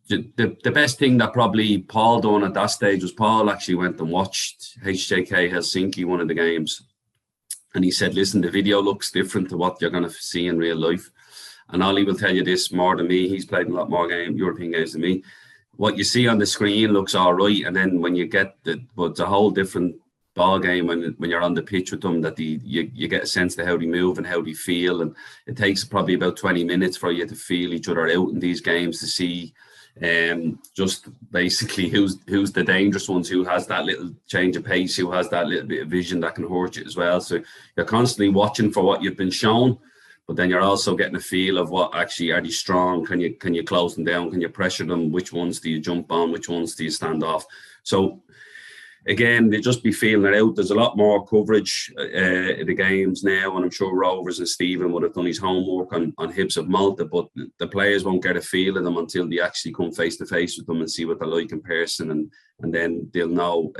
The best thing that probably Paul done at that stage was Paul actually went and watched HJK Helsinki, one of the games, and he said, listen, the video looks different to what you're going to see in real life. And Ollie will tell you this more than me. He's played a lot more European games than me. What you see on the screen looks all right, and then when you get but it's a whole different ball game when you're on the pitch with them, that you get a sense of how they move and how they feel. And it takes probably about 20 minutes for you to feel each other out in these games, to see just basically who's the dangerous ones, who has that little change of pace, who has that little bit of vision that can hurt you as well. So you're constantly watching for what you've been shown, but then you're also getting a feel of what actually are they strong, can you close them down, can you pressure them, which ones do you jump on, which ones do you stand off. So again, they just be feeling it out. There's a lot more coverage in the games now, and I'm sure Rovers and Stephen would have done his homework on Hibs of Malta, but the players won't get a feel of them until they actually come face to face with them and see what they're like in person, and then they'll know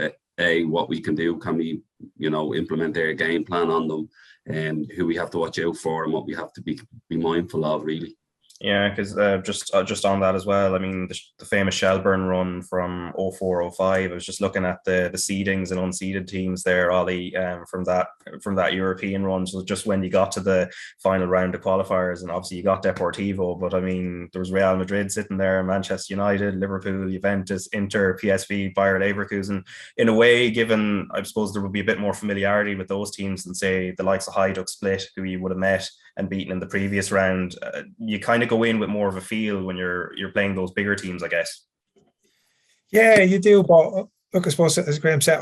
what we can do. Can we, implement their game plan on them, and who we have to watch out for and what we have to be mindful of, really. Yeah, because just on that as well, I mean, the famous Shelburne run from 04-05, I was just looking at the seedings and unseeded teams there, Ollie, from that European run. So just when you got to the final round of qualifiers, and obviously you got Deportivo, but I mean, there was Real Madrid sitting there, Manchester United, Liverpool, Juventus, Inter, PSV, Bayer Leverkusen. In a way, given, I suppose, there would be a bit more familiarity with those teams than, say, the likes of Hajduk Split, who you would have met and beaten in the previous round. You kind of go in with more of a feel when you're playing those bigger teams, I guess. Yeah, you do. But look, I suppose, as Graham said,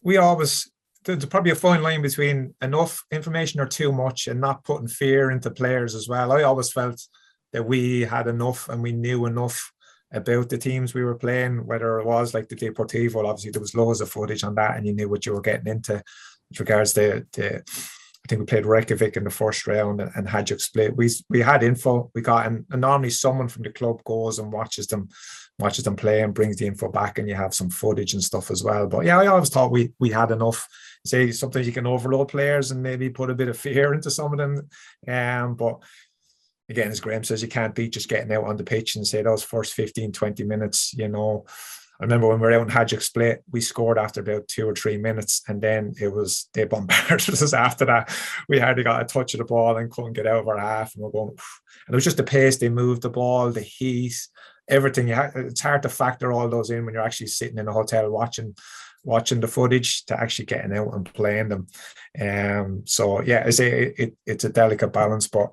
we always, there's probably a fine line between enough information or too much, and not putting fear into players as well. I always felt that we had enough and we knew enough about the teams we were playing, whether it was like the Deportivo. Obviously there was loads of footage on that and you knew what you were getting into with regards to I think we played Reykjavik in the first round and Hajduk Split. We had info. We got, and normally someone from the club goes and watches them play and brings the info back, and you have some footage and stuff as well. But yeah, I always thought we had enough. Say sometimes you can overload players and maybe put a bit of fear into some of them. But again, as Graham says, you can't beat just getting out on the pitch and say those first 15, 20 minutes, I remember when we were out in Hajduk Split, we scored after about 2 or 3 minutes, and then they bombarded us after that. We hardly got a touch of the ball and couldn't get out of our half, and we're going. And it was just the pace they moved the ball, the heat, everything. It's hard to factor all those in when you're actually sitting in a hotel watching the footage to actually getting out and playing them. So yeah, I say it's a delicate balance, but.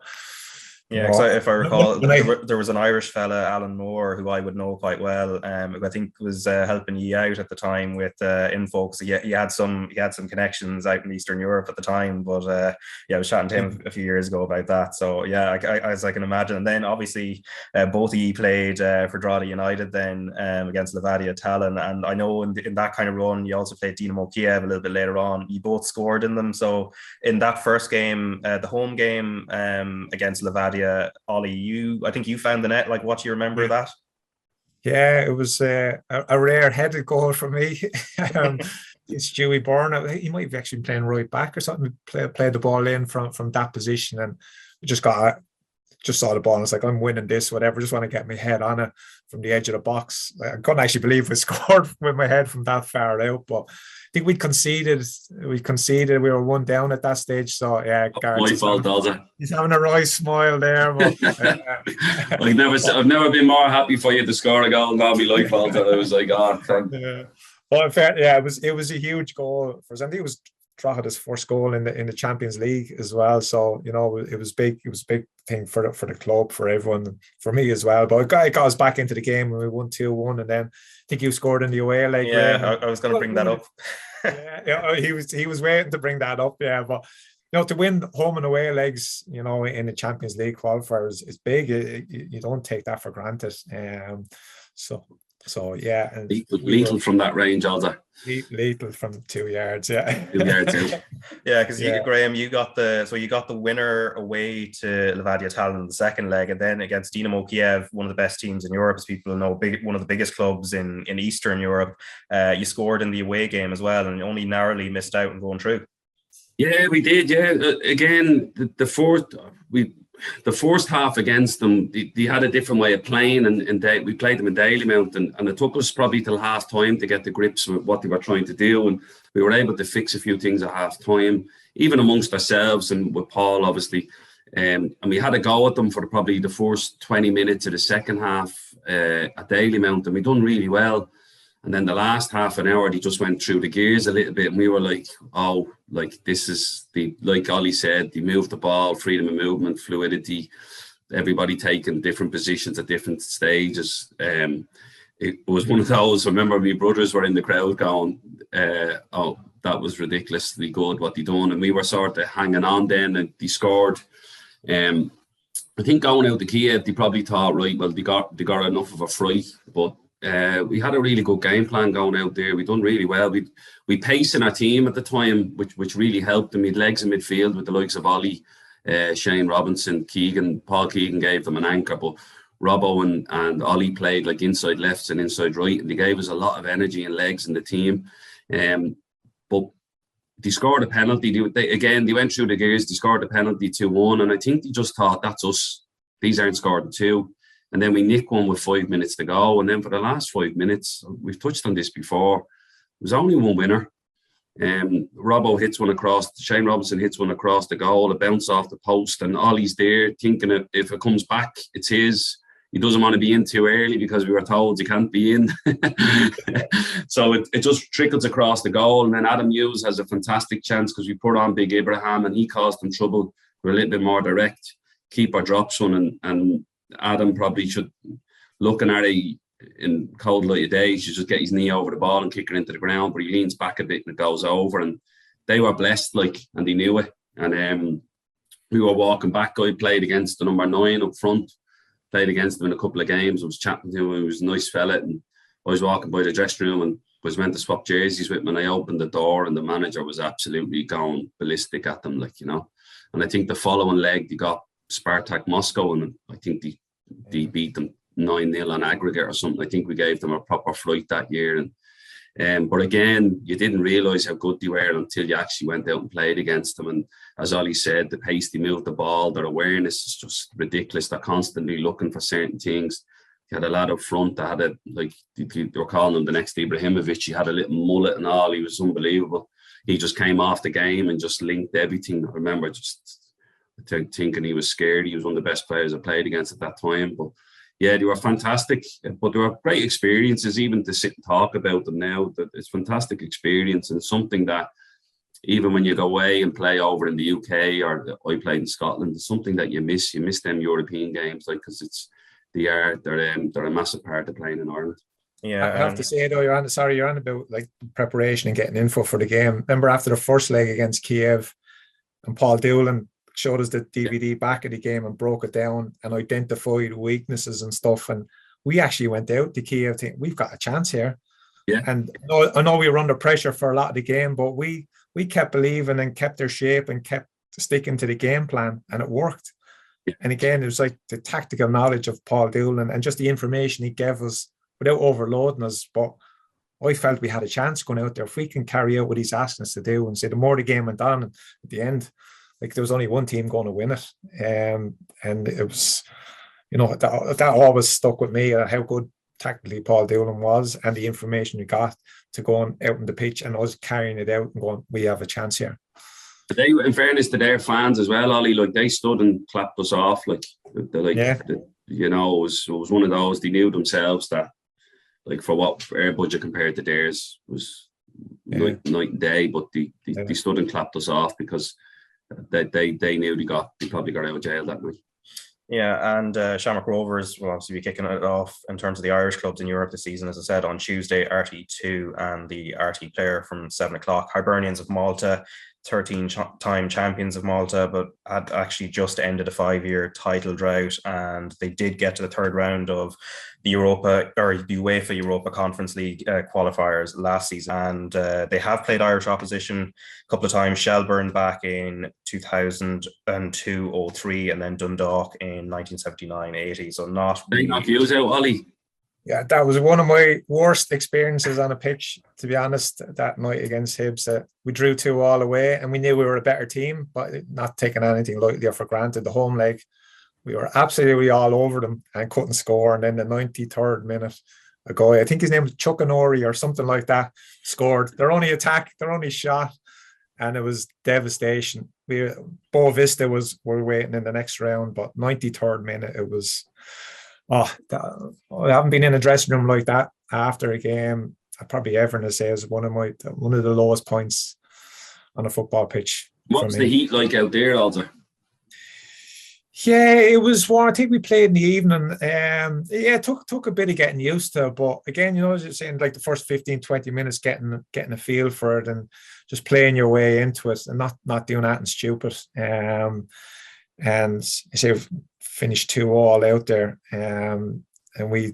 Yeah, because if I recall, there was an Irish fella, Alan Moore, who I would know quite well. I think was helping you out at the time with info. So he had some connections out in Eastern Europe at the time. But I was chatting to him a few years ago about that. So yeah, as I can imagine. And then obviously both of you played for Drogheda United then against Levadia Tallinn. And I know in that kind of run, you also played Dinamo Kiev a little bit later on. You both scored in them. So in that first game, the home game against Levadia, Ollie, I think you found the net. Like, what do you remember of that? Yeah, it was a rare headed goal for me. Stewie Byrne. He might have actually been playing right back or something. Play the ball in from that position, and we just saw the ball and it's like, I'm winning this, whatever. Just want to get my head on it from the edge of the box. I couldn't actually believe we scored with my head from that far out, but I think we conceded. We were 1 down at that stage. So yeah, he's having a right smile there. But I've never been more happy for you to score a goal and call me life Alda. I was like, yeah. Well, in fact, yeah, it was a huge goal for us. I think it was Drogheda's first goal in the Champions League as well. So it was big. It was a big thing for the club, for everyone, for me as well. But it got us back into the game when we won 2-1, and then I think you scored in the away leg. Yeah, I was going to bring that up. Yeah, he was waiting to bring that up. Yeah, but to win home and away legs, in the Champions League qualifiers is big. You don't take that for granted. So yeah, and lethal from that range, Alda. Lethal from 2 yards, yeah. 2 yards out. Yeah, because Graham, you got the winner away to Levadia Tallinn in the second leg, and then against Dynamo Kiev, one of the best teams in Europe, as people know, one of the biggest clubs in Eastern Europe. You scored in the away game as well, and only narrowly missed out on going through. Yeah, we did. Yeah, again, the first half against them, they had a different way of playing, and we played them in Dalymount, and it took us probably till half time to get the grips with what they were trying to do, and we were able to fix a few things at half time, even amongst ourselves and with Paul, obviously. And we had a go at them for probably the first 20 minutes of the second half at Dalymount, and we done really well. And then the last half an hour, they just went through the gears a little bit, and we were like, oh, like this is like Ollie said, they moved the ball, freedom of movement, fluidity, everybody taking different positions at different stages. It was one of those, I remember my brothers were in the crowd going, oh, that was ridiculously good what they done. And we were sort of hanging on then, and they scored. I think going out to Kiev, they probably thought, right, well, they got enough of a fright, but we had a really good game plan going out there. We done really well. We paced in our team at the time, which really helped them. We had legs in midfield with the likes of Ollie, Shane Robinson, Keegan. Paul Keegan gave them an anchor, but Robbo and Ollie played like inside lefts and inside right, and they gave us a lot of energy and legs in the team. But they scored a penalty. They went through the gears. They scored a penalty 2-1, and I think they just thought, that's us. These aren't scored 2. And then we nick one with 5 minutes to go. And then for the last 5 minutes, we've touched on this before, there was only one winner. Robbo hits one across, Shane Robinson hits one across the goal, it bounced off the post, and Ollie's there thinking if it comes back, it's his. He doesn't want to be in too early because we were told he can't be in. So it just trickles across the goal. And then Adam Hughes has a fantastic chance because we put on Big Abraham and he caused them trouble. We're a little bit more direct. Keeper drops one, and Adam probably should, looking at it in cold light of day, he should just get his knee over the ball and kick it into the ground, but he leans back a bit and it goes over. And they were blessed, and they knew it. And we were walking back. I played against the number 9 up front, played against him in a couple of games. I was chatting to him. He was a nice fella, and I was walking by the dressing room and was meant to swap jerseys with him, and I opened the door and the manager was absolutely going ballistic at them, And I think the following leg they got Spartak Moscow, and I think they beat them 9-0 on aggregate or something. I think we gave them a proper fright that year. And but again, you didn't realise how good they were until you actually went out and played against them. And as Ollie said, the pace they moved the ball, their awareness is just ridiculous. They're constantly looking for certain things. They had a lad up front that had they were calling him the next Ibrahimovic. He had a little mullet and all. He was unbelievable. He just came off the game and just linked everything. I remember just thinking he was scared. He was one of the best players I played against at that time. But yeah, they were fantastic. But they were great experiences, even to sit and talk about them now. That it's fantastic experience, and something that even when you go away and play over in the UK, or I played in Scotland, it's something that you miss. You miss them European games, because they're a massive part of playing in Ireland. Yeah, I have to say though, you're on about preparation and getting info for the game. Remember after the first leg against Kiev, and Paul Doolan showed us the DVD back of the game and broke it down and identified weaknesses and stuff. And we actually went out to Kiev thinking, we've got a chance here. Yeah. And I know we were under pressure for a lot of the game, but we kept believing and kept their shape and kept sticking to the game plan, and it worked. Yeah. And again, it was like the tactical knowledge of Paul Doolan and just the information he gave us without overloading us. But I felt we had a chance going out there. If we can carry out what he's asking us to do, and say the more the game went on, at the end, like there was only one team going to win it. And it was, that always stuck with me, how good tactically Paul Doolan was, and the information we got to go on out on the pitch and us carrying it out and going, we have a chance here. But they, in fairness to their fans as well, Ollie, like they stood and clapped us off. Like, it was one of those, they knew themselves that, like, for what our budget compared to theirs was night and day, but they stood and clapped us off because they knew they probably got out of jail that night. Yeah, and Shamrock Rovers will obviously be kicking it off in terms of the Irish clubs in Europe this season. As I said, on Tuesday, RTÉ2 and the RTÉ Player from 7 o'clock. Hibernians of Malta, 13-time champions of Malta, but had actually just ended a 5-year title drought, and they did get to the third round of the Europa, or the UEFA Europa Conference League qualifiers last season, and they have played Irish opposition a couple of times. Shelburne back in 2002-03, and then Dundalk in 1979-80. So not they knock you out, Ollie. Yeah, that was one of my worst experiences on a pitch, to be honest, that night against Hibs. We drew 2-2 away, and we knew we were a better team, but not taking anything lightly or for granted. The home leg, we were absolutely all over them and couldn't score. And then the 93rd minute, a guy, I think his name was Chukanori or something like that, scored. Their only attack, their only shot, and it was devastation. Bo Vista were waiting in the next round, but 93rd minute, it was... I haven't been in a dressing room like that after a game. I probably ever to say is one of the lowest points on a football pitch. What's the heat like out there, Alder? Yeah, it was warm. I think we played in the evening. It took a bit of getting used to, but again, as you're saying, like the first 15-20 minutes, getting a feel for it and just playing your way into it and not doing anything stupid. And I say finished 2-2 out there, and we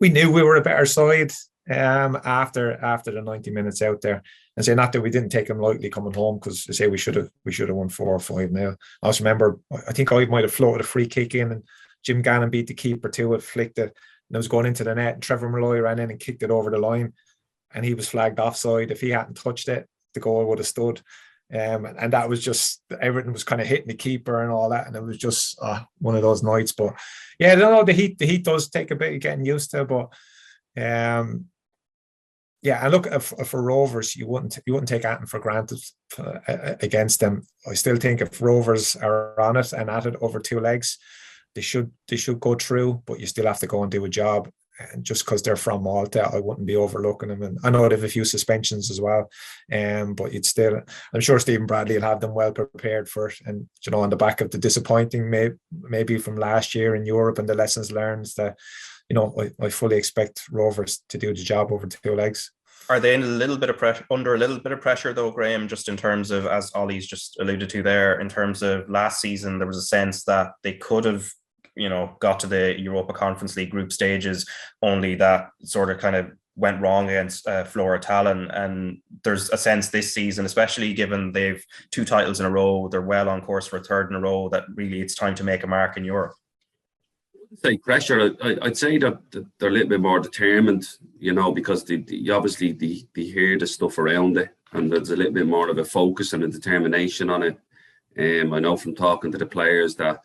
knew we were a better side after the 90 minutes out there. And say not that we didn't take them lightly coming home, because I say we should have won 4 or 5 now. I also remember, I think I might have floated a free kick in, and Jim Gannon beat the keeper to it, flicked it, and it was going into the net, and Trevor Malloy ran in and kicked it over the line, and he was flagged offside. If he hadn't touched it, the goal would have stood. And that was just, everything was kind of hitting the keeper and all that, and it was just one of those nights. But yeah, I don't know, the heat does take a bit of getting used to, but and look, for Rovers, you wouldn't take anything for granted against them. I still think if Rovers are on it and at it over 2 legs, they should go through, but you still have to go and do a job. And just because they're from Malta, I wouldn't be overlooking them. And I know they have a few suspensions as well, but you'd still, I'm sure Stephen Bradley will have them well prepared for it. And on the back of the disappointing maybe from last year in Europe and the lessons learned, that I fully expect Rovers to do the job over 2 legs. Are they under a little bit of pressure though, Graham, just in terms of, as Ollie's just alluded to there, in terms of last season, there was a sense that they could have got to the Europa Conference League group stages, only that sort of kind of went wrong against Flora Tallinn. And there's a sense this season, especially given they've 2 titles in a row, they're well on course for a 3rd in a row, that really it's time to make a mark in Europe. Say pressure, I'd say that they're a little bit more determined, because they obviously they hear the stuff around it, and there's a little bit more of a focus and a determination on it. I know from talking to the players that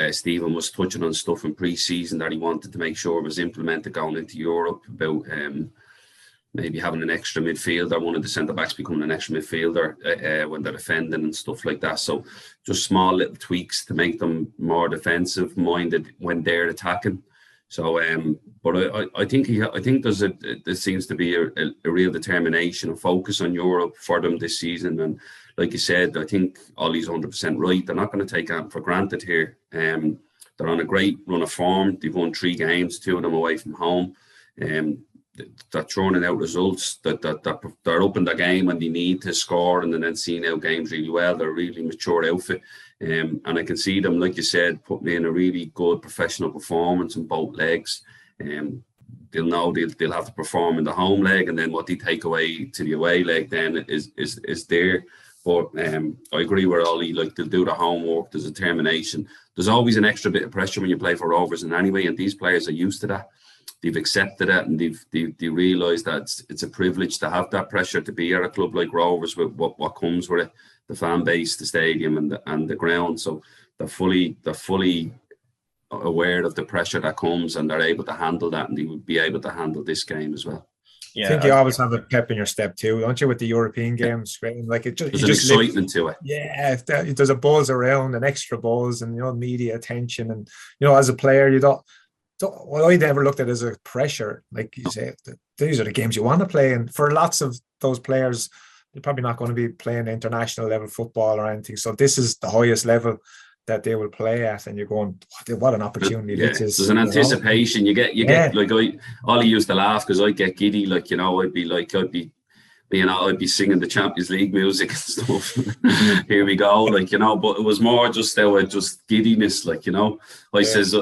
Stephen was touching on stuff in pre-season that he wanted to make sure was implemented going into Europe, about maybe having an extra midfielder, one of the centre-backs becoming an extra midfielder when they're defending and stuff like that. So just small little tweaks to make them more defensive-minded when they're attacking. So, but I think there seems to be a real determination and focus on Europe for them this season. And like you said, I think Ollie's 100% right. They're not going to take that for granted here. They're on a great run of form. They've won 3 games, 2 of them away from home. They're throwing out results that they're up in the game when they need to score, and then seeing out games really well. They're a really mature outfit. And I can see them, like you said, putting in a really good professional performance in both legs. They'll know they'll have to perform in the home leg, and then what they take away to the away leg then is there. But I agree with Ollie, like they'll do the homework, there's determination. There's always an extra bit of pressure when you play for Rovers, and anyway, and these players are used to that. they've accepted it, and they realise that it's a privilege to have that pressure to be at a club like Rovers with what comes with it, the fan base, the stadium, and the ground. So they're fully aware of the pressure that comes, and they're able to handle that, and they would be able to handle this game as well. Yeah, I think you always have a pep in your step too, don't you, with the European games? Like there's an excitement to it. Yeah, there's a buzz around, an extra buzz, and media attention, and as a player, you don't. Well, I never looked at it as a pressure. Like you say, these are the games you want to play, and for lots of those players, they're probably not going to be playing international level football or anything. So this is the highest level that they will play at, and you're going, what an opportunity this is. There's an anticipation. You get like Ollie used to laugh because I'd get giddy, like I'd be singing the Champions League music and stuff. Here we go, but it was more just giddiness, I says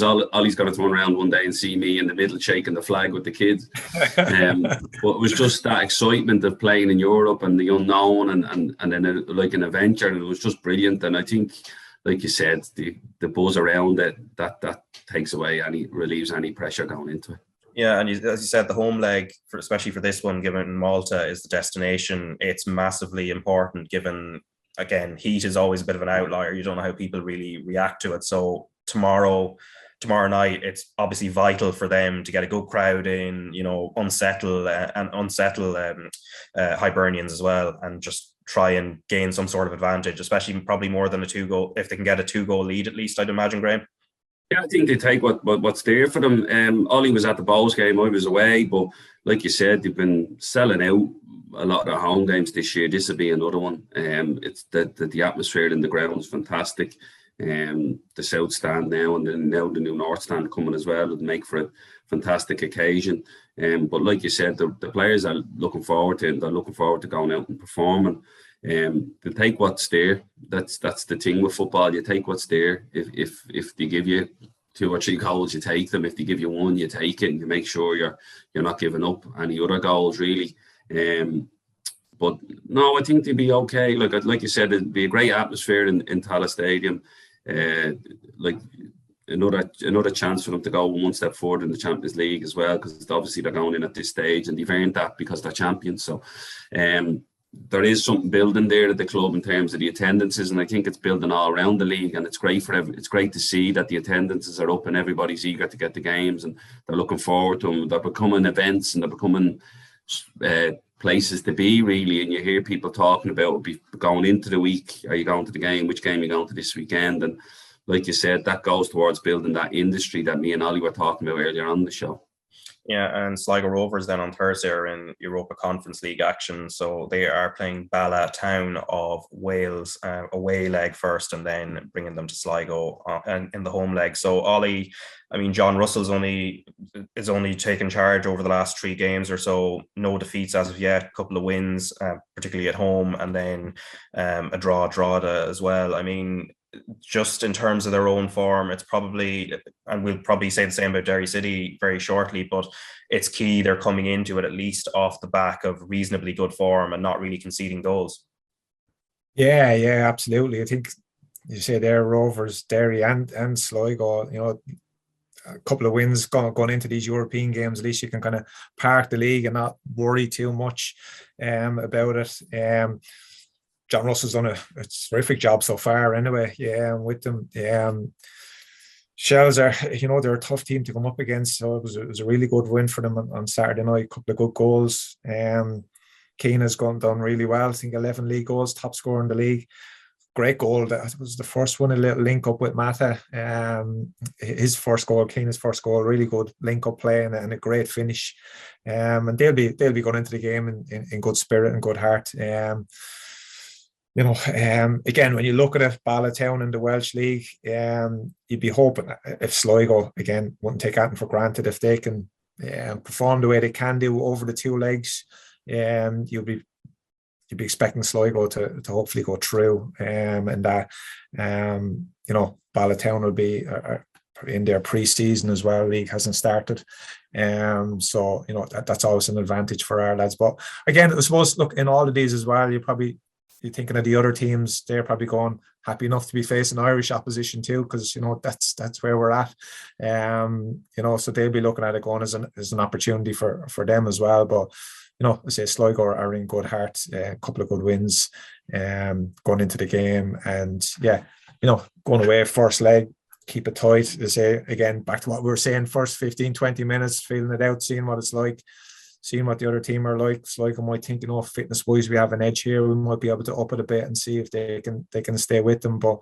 Ollie's got to turn around one day and see me in the middle shaking the flag with the kids. But it was just that excitement of playing in Europe and the unknown, and then like an adventure, and it was just brilliant. And I think, like you said, the buzz around it, that takes away relieves any pressure going into it. Yeah, and as you said, the home leg, especially for this one, given Malta is the destination, it's massively important, given, again, heat is always a bit of an outlier. You don't know how people really react to it. So tomorrow night, it's obviously vital for them to get a good crowd in, unsettle Hibernians as well, and just try and gain some sort of advantage, especially probably more than a 2-goal, if they can get a 2-goal lead at least, I'd imagine, Graham. Yeah, I think they take what's there for them. Ollie was at the Bowls game, I was away, but like you said, they've been selling out a lot of their home games this year. This will be another one. It's the atmosphere in the ground is fantastic. The South Stand now, and then now the new North Stand coming as well, would make for a fantastic occasion. But like you said, the players are looking forward to it. They're looking forward to going out and performing. They take what's there. That's the thing with football. You take what's there. If they give you 2 or 3 goals, you take them. If they give you 1, you take it, and you make sure you're not giving up any other goals, really. But no, I think they'd be okay. Like you said, it'd be a great atmosphere in Tallaght Stadium. Like another chance for them to go one step forward in the Champions League as well, because obviously they're going in at this stage, and they've earned that because they're champions. So there is something building there at the club in terms of the attendances, and I think it's building all around the league, and it's great it's great to see that the attendances are up and everybody's eager to get the games, and they're looking forward to them. They're becoming events, and they're becoming places to be, really. And you hear people talking about going into the week, are you going to the game, which game are you going to this weekend? And like you said, that goes towards building that industry that me and Ollie were talking about earlier on the show. Yeah, and Sligo Rovers then on Thursday are in Europa Conference League action. So they are playing Bala Town of Wales, away leg first, and then bringing them to Sligo in the home leg. So Ollie, John Russell's only taken charge over the last 3 games or so. No defeats as of yet, a couple of wins, particularly at home, and then a draw at Drogheda as well. Just in terms of their own form, it's probably, and we'll probably say the same about Derry City very shortly, but it's key they're coming into it at least off the back of reasonably good form and not really conceding goals. Yeah, absolutely. I think you say there, Rovers, Derry and Sligo, a couple of wins going into these European games, at least you can kind of park the league and not worry too much about it. John Russell's done a terrific job so far anyway, with them. Shells are, they're a tough team to come up against, so it was a really good win for them on Saturday night, a couple of good goals. Keane has done really well, I think 11 league goals, top scorer in the league. Great goal, that was the first one, a little link up with Mata. His first goal, Keane's first goal, really good link up play and a great finish. And they'll be going into the game in good spirit and good heart. Again, when you look at it, Bala Town in the Welsh League, you'd be hoping if Sligo, again, wouldn't take that for granted, if they can perform the way they can do over the 2 legs, you'd be expecting Sligo to hopefully go through, and that Bala Town will be in their pre-season as well. League hasn't started, so that's always an advantage for our lads. But again, I suppose, look, in all of these as well, you probably you're thinking of the other teams, they're probably going happy enough to be facing Irish opposition too, because that's where we're at. So they'll be looking at it going as an opportunity for them as well. But I say Sligo are in good heart, a couple of good wins going into the game, and going away first leg, keep it tight. They say again, back to what we were saying, first 15-20 minutes, feeling it out, seeing what it's like, seeing what the other team are like. Sligo might think, fitness wise we have an edge here, we might be able to up it a bit and see if they can stay with them. But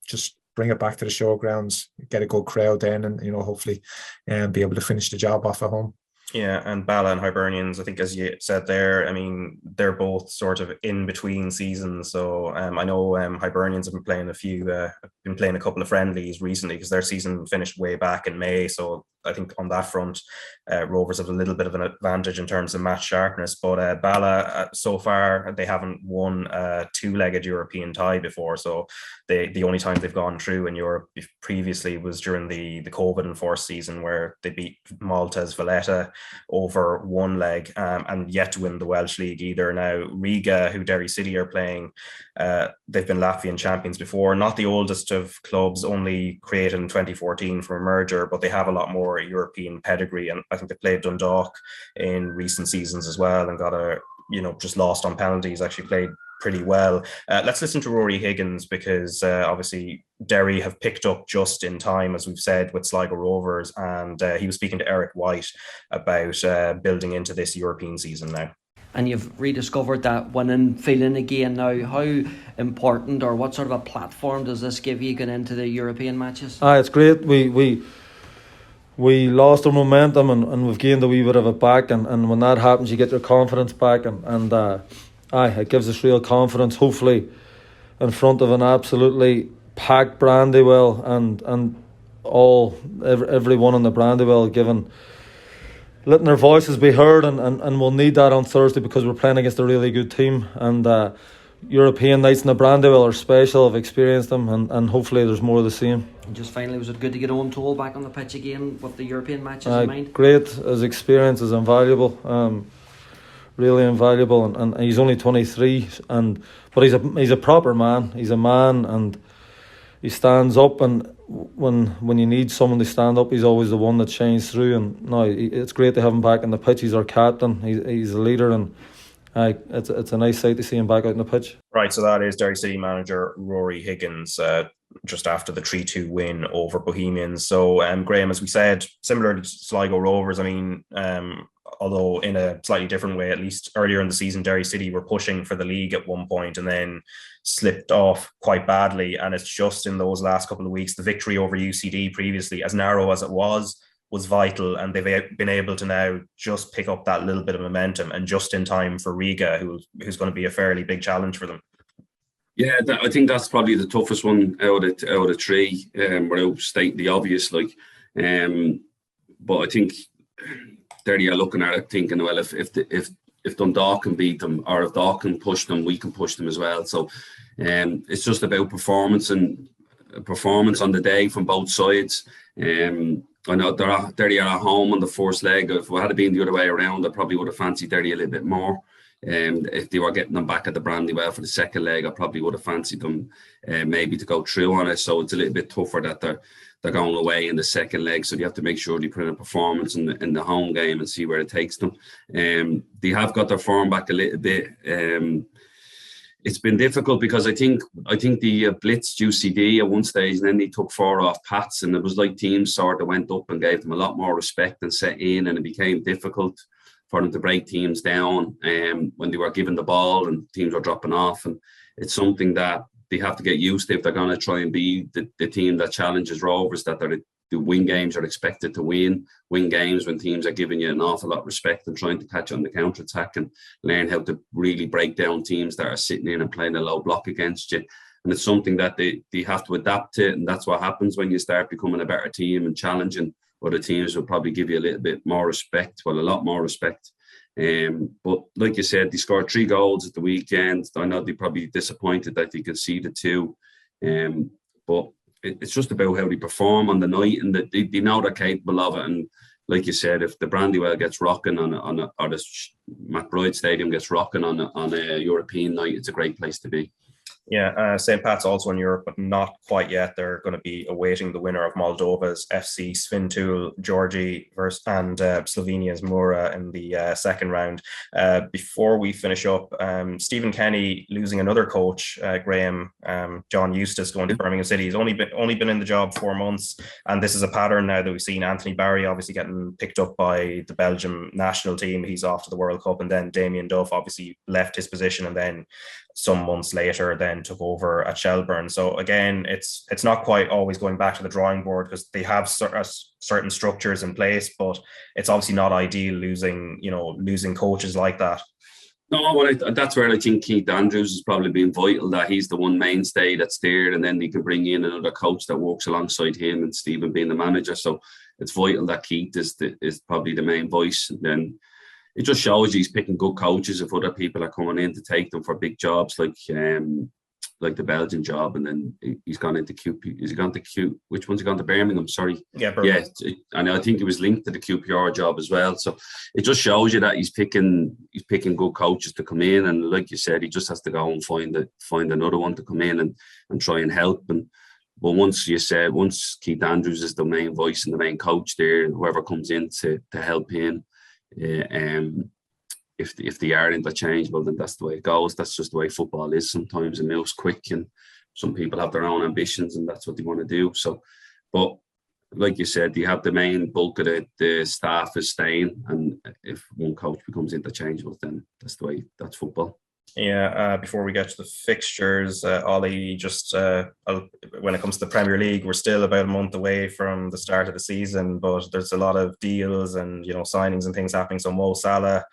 just bring it back to the showgrounds, get a good crowd then, and hopefully be able to finish the job off at home. Yeah, and Bala and Hibernians, I think, as you said there, I mean, they're both sort of in between seasons. So I know Hibernians have been playing a couple of friendlies recently because their season finished way back in May. So I think on that front, Rovers have a little bit of an advantage in terms of match sharpness. But Bala, so far, they haven't won a two-legged European tie before. So the only time they've gone through in Europe previously was during the COVID-enforced season, where they beat Malta's Valletta over one leg and yet to win the Welsh League either. Now, Riga, who Derry City are playing, they've been Latvian champions before, not the oldest of clubs, only created in 2014 from a merger, but they have a lot more European pedigree, and I think they played Dundalk in recent seasons as well and got just lost on penalties, actually played pretty well. Let's listen to Rory Higgins, because obviously Derry have picked up just in time, as we've said, with Sligo Rovers, and he was speaking to Eric White about building into this European season now. And you've rediscovered that winning feeling again now. How important, or what sort of a platform does this give you going into the European matches? It's great. We lost our momentum and we've gained a wee bit of it back, and when that happens you get your confidence back, and it gives us real confidence, hopefully in front of an absolutely packed Brandywell and everyone in the Brandywell letting their voices be heard, and we'll need that on Thursday because we're playing against a really good team, and European nights in the Brandywell are special. I've experienced them, and hopefully there's more of the same. And just finally, was it good to get Owen Toole back on the pitch again with the European matches in mind? Great. His experience is invaluable, really invaluable, and he's only 23, but he's a proper man. He's a man, and he stands up, and when you need someone to stand up, he's always the one that shines through. And no, it's great to have him back on the pitch. He's our captain. He's a leader, and it's a nice sight to see him back out on the pitch. Right, so that is Derry City manager Rory Higgins just after the 3-2 win over Bohemians. So Graham, as we said, similar to Sligo Rovers, I mean, although in a slightly different way, at least earlier in the season, Derry City were pushing for the league at one point and then slipped off quite badly. And it's just in those last couple of weeks, the victory over UCD previously, as narrow as it was vital. And they've been able to now just pick up that little bit of momentum, and just in time for Riga, who's going to be a fairly big challenge for them. Yeah, I think that's probably the toughest one out of three, without stating the obvious. But I think Derry are looking at it thinking, well, if Dundalk can beat them, or if Dundalk can push them, we can push them as well. So it's just about performance on the day from both sides. I know Derry are at home on the first leg. If it had been the other way around, I probably would have fancied Derry a little bit more. If they were getting them back at the Brandywell for the second leg, I probably would have fancied them maybe to go through on it. So it's a little bit tougher that they're going away in the second leg. So you have to make sure they put in a performance in the home game and see where it takes them. They have got their form back a little bit. It's been difficult because I think the blitzed UCD at one stage, and then they took 4 off Pats, and it was like teams sort of went up and gave them a lot more respect and set in, and it became difficult for them to break teams down when they were given the ball and teams were dropping off. And it's something that they have to get used to if they're going to try and be the team that challenges Rovers, that the win games are expected to win games when teams are giving you an awful lot of respect and trying to catch on the counter-attack, and learn how to really break down teams that are sitting in and playing a low block against you. And it's something that they have to adapt to, and that's what happens when you start becoming a better team and challenging. Other teams will probably give you a little bit more respect, well, a lot more respect. But like you said, they scored 3 goals at the weekend. I know they're probably disappointed that they conceded 2. But it's just about how they perform on the night, and that they know they're capable of it. And like you said, if the Brandywell gets rocking or the McBride Stadium gets rocking on a European night, it's a great place to be. Yeah, St. Pat's also in Europe, but not quite yet. They're going to be awaiting the winner of Moldova's FC Svintul Georgi and Slovenia's Mura in the second round. Before we finish up, Stephen Kenny losing another coach, Graham, John Eustace, going to Birmingham City. He's only been in the job 4 months, and this is a pattern now that we've seen. Anthony Barry obviously getting picked up by the Belgium national team. He's off to the World Cup, and then Damien Duff obviously left his position, and then some months later then took over at Shelburne. So again, it's not quite always going back to the drawing board, because they have certain structures in place, but it's obviously not ideal losing coaches like that. No, that's where I think Keith Andrews has probably been vital, that he's the one mainstay that's there, and then they can bring in another coach that works alongside him, and Stephen being the manager. So it's vital that Keith is probably the main voice. And then it just shows he's picking good coaches if other people are coming in to take them for big jobs, like the Belgian job, and then he's gone into QP. Is he gone to Q? Which one's he gone to? Birmingham? Sorry. Yeah, Birmingham. Yeah, and I think he was linked to the QPR job as well. So it just shows you that he's picking good coaches to come in, and like you said, he just has to go and find another one to come in and try and help. But once Keith Andrews is the main voice and the main coach there, whoever comes in to help him. If they are interchangeable, then that's the way it goes. That's just the way football is. Sometimes it moves quick, and some people have their own ambitions, and that's what they want to do. So, but like you said, you have the main bulk of the staff is staying, and if one coach becomes interchangeable, then that's football. Yeah, before we get to the fixtures, Ollie, just when it comes to the Premier League, we're still about a month away from the start of the season, but there's a lot of deals and signings and things happening. So Mo Salah,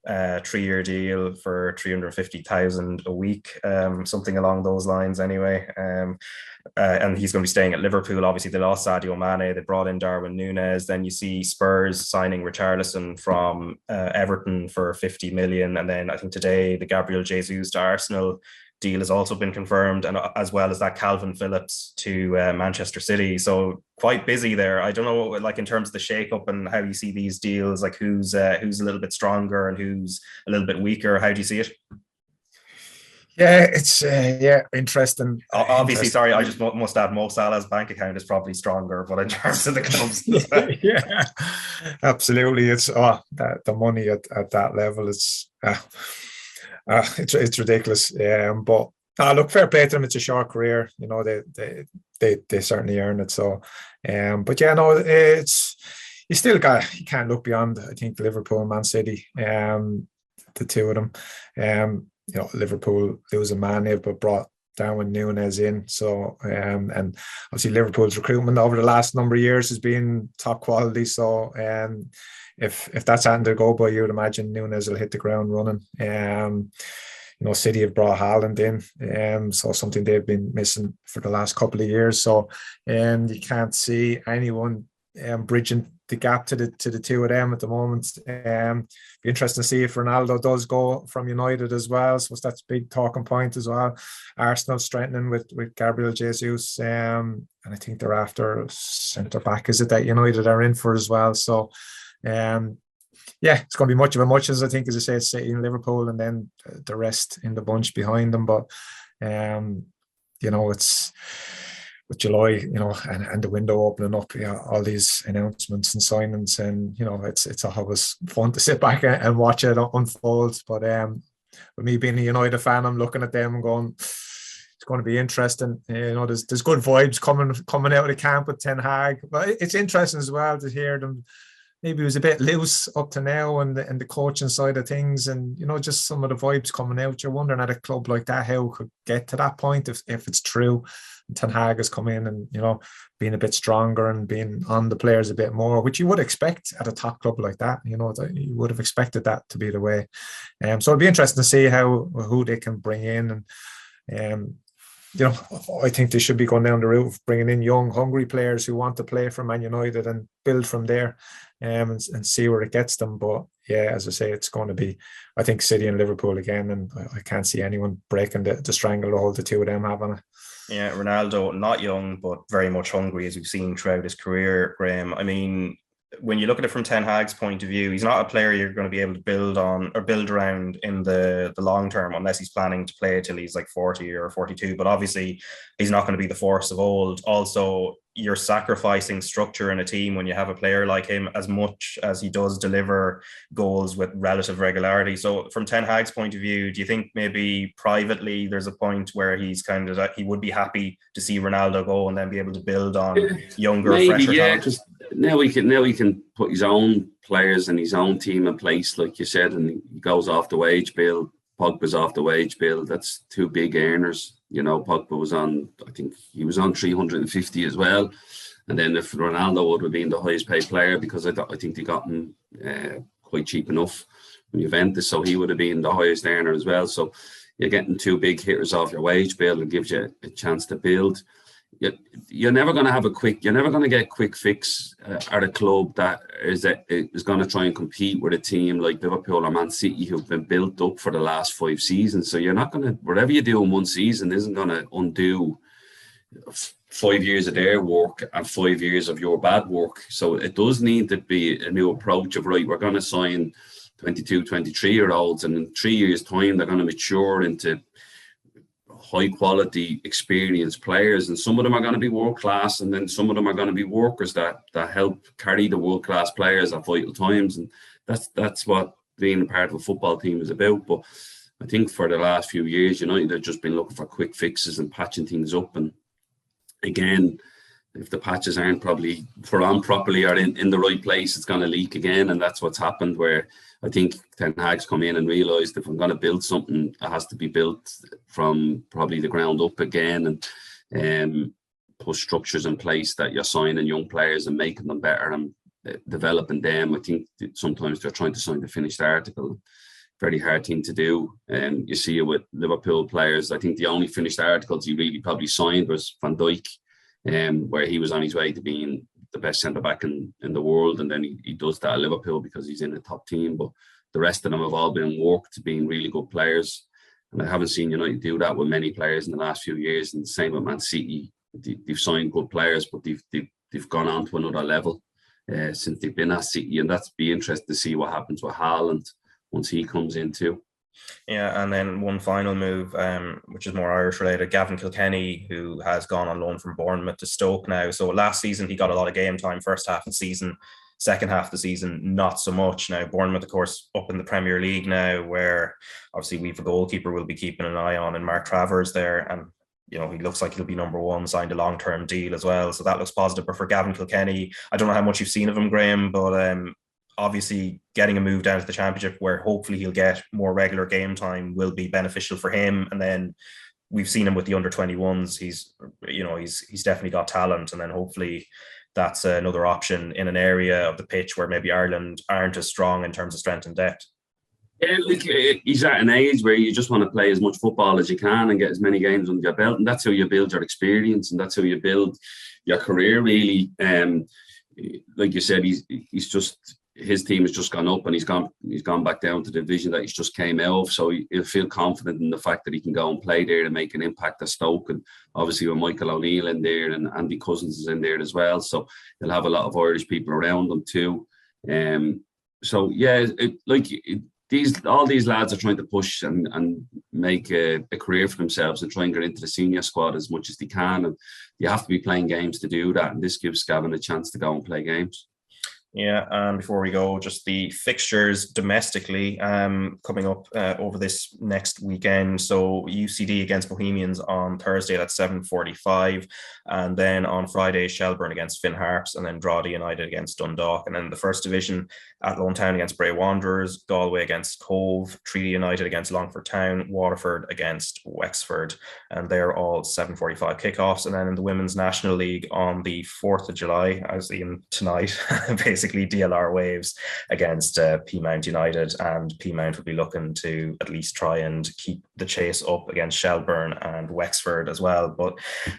3-year deal for 350,000 a week, something along those lines anyway. And he's going to be staying at Liverpool. Obviously, they lost Sadio Mane. They brought in Darwin Núñez. Then you see Spurs signing Richarlison from Everton for 50 million. And then I think today the Gabriel Jesus to Arsenal deal has also been confirmed, and as well as that Calvin Phillips to Manchester City. So quite busy there. I don't know, like in terms of the shake-up and how you see these deals, like who's a little bit stronger and who's a little bit weaker. How do you see it? Yeah, it's interesting. Obviously, sorry, I just must add Mo Salah's bank account is probably stronger, but in terms of the clubs, yeah, absolutely. It's the money at that level. It's ridiculous. But look, fair play to them. It's a short career. They certainly earn it. So, but yeah, no, you can't look beyond. I think Liverpool and Man City, the two of them. Liverpool losing Mane, but brought Darwin Núñez in. So, and obviously Liverpool's recruitment over the last number of years has been top quality. So, if that's something to go by, you would imagine Núñez will hit the ground running. City have brought Haaland in, so something they've been missing for the last couple of years. So, you can't see anyone bridging the gap to the two of them at the moment. Be interesting to see if Ronaldo does go from United as well. So that's a big talking point as well. Arsenal strengthening with Gabriel Jesus, and I think they're after centre back. Is it that United are in for as well? So, it's going to be much of a muchness. I think, as I say, City and Liverpool, and then the rest in the bunch behind them. But it's with July, and the window opening up, all these announcements and signings, and it's always fun to sit back and watch it unfold. But with me being a United fan, I'm looking at them and going, it's going to be interesting. There's good vibes coming out of the camp with Ten Hag, but it's interesting as well to hear them. Maybe it was a bit loose up to now, and the coaching side of things, and just some of the vibes coming out. You're wondering at a club like that how it could get to that point if it's true. Ten Hag has come in and being a bit stronger and being on the players a bit more, which you would expect at a top club like that. You would have expected that to be the way. So it'll be interesting to see who they can bring in, and I think they should be going down the route of bringing in young, hungry players who want to play for Man United and build from there, and see where it gets them. But yeah, as I say, it's going to be, I think, City and Liverpool again, and I can't see anyone breaking the stranglehold the two of them have on it. Yeah, Ronaldo, not young, but very much hungry, as we've seen throughout his career, Graham. I mean, when you look at it from Ten Hag's point of view, he's not a player you're going to be able to build on or build around in the long term, unless he's planning to play till he's like 40 or 42. But obviously, he's not going to be the force of old. Also, you're sacrificing structure in a team when you have a player like him, as much as he does deliver goals with relative regularity. So from Ten Hag's point of view, do you think maybe privately there's a point where he's kind of that he would be happy to see Ronaldo go and then be able to build on younger, fresher talent? Because now he can put his own players and his own team in place, like you said, and he goes off the wage bill. Pogba's off the wage bill. That's two big earners. You know, Pogba was on, I think he was on 350 as well. And then if Ronaldo would have been the highest paid player, because I think they got him quite cheap enough from Juventus, so he would have been the highest earner as well. So you're getting two big hitters off your wage bill. It gives you a chance to build. You're never going to have you're never going to get a quick fix at a club that is going to try and compete with a team like Liverpool or Man City, who've been built up for the last 5 seasons. So you're not going to, whatever you do in one season isn't going to undo 5 years of their work and 5 years of your bad work. So it does need to be a new approach of, right, we're going to sign 22, 23-year-olds, and in 3 years' time, they're going to mature into high quality, experienced players, and some of them are going to be world class, and then some of them are going to be workers that help carry the world class players at vital times, and that's what being a part of a football team is about. But I think for the last few years, United have just been looking for quick fixes and patching things up, and again, if the patches aren't probably put on properly or in the right place, it's going to leak again, and that's what's happened. Where I think Ten Hag's come in and realised if I'm going to build something, it has to be built from probably the ground up again, and put structures in place that you're signing young players and making them better and developing them. I think that sometimes they're trying to sign the finished article. Very hard thing to do. You see it with Liverpool players. I think the only finished articles he really probably signed was Van Dijk, where he was on his way to being the best centre-back in the world, and then he does that at Liverpool because he's in a top team. But the rest of them have all been worked to being really good players, and I haven't seen United do that with many players in the last few years. And the same with Man City. They've signed good players, but they've gone on to another level since they've been at City, and that's be interesting to see what happens with Haaland once he comes in too. Yeah, and then one final move, which is more Irish related, Gavin Kilkenny, who has gone on loan from Bournemouth to Stoke now. So last season he got a lot of game time, first half of the season. Second half of the season, not so much. Now, Bournemouth, of course, up in the Premier League now, where obviously we've a goalkeeper we'll be keeping an eye on, and Mark Travers there. And, you know, he looks like he'll be number one, signed a long-term deal as well. So that looks positive. But for Gavin Kilkenny, I don't know how much you've seen of him, Graham, but obviously getting a move down to the Championship where hopefully he'll get more regular game time will be beneficial for him. And then we've seen him with the under-21s. He's definitely got talent. And then hopefully that's another option in an area of the pitch where maybe Ireland aren't as strong in terms of strength and depth. Yeah, he's at an age where you just want to play as much football as you can and get as many games under your belt, and that's how you build your experience, and that's how you build your career, really. Like you said, he's just, his team has just gone up, and he's gone back down to the division that he's just came out of. So he'll feel confident in the fact that he can go and play there and make an impact at Stoke. And obviously with Michael O'Neill in there and Andy Cousins is in there as well. So he'll have a lot of Irish people around him too. So yeah, all these lads are trying to push and make a career for themselves and try and get into the senior squad as much as they can. And you have to be playing games to do that. And this gives Gavin a chance to go and play games. Yeah, and before we go, just the fixtures domestically coming up over this next weekend. So UCD against Bohemians on Thursday, that's 7:45, and then on Friday Shelburne against Finn Harps, and then Drogheda United against Dundalk, and then the First Division Athlone Town against Bray Wanderers, Galway against Cove, Treaty United against Longford Town, Waterford against Wexford, and they're all 7:45 kickoffs. And then in the Women's National League on the 4th of July, as in tonight, basically DLR Waves against Peamount United, and Peamount will be looking to at least try and keep the chase up against Shelburne and Wexford as well. But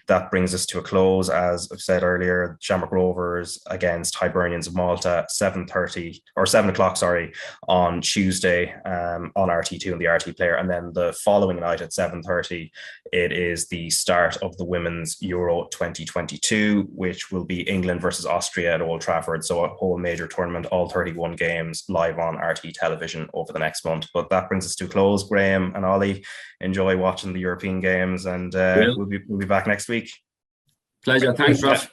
that brings us to a close. As I've said earlier, Shamrock Rovers against Hibernians of Malta, 7 o'clock on Tuesday on RTÉ2 and the RTÉ Player, and then the following night at 7:30 it is the start of the Women's Euro 2022, which will be England versus Austria at Old Trafford. So a whole whole major tournament, all 31 games live on RTÉ television over the next month. But that brings us to a close. Graham and Ollie, enjoy watching the European games, and we'll be back next week. Pleasure. Thanks, Raf.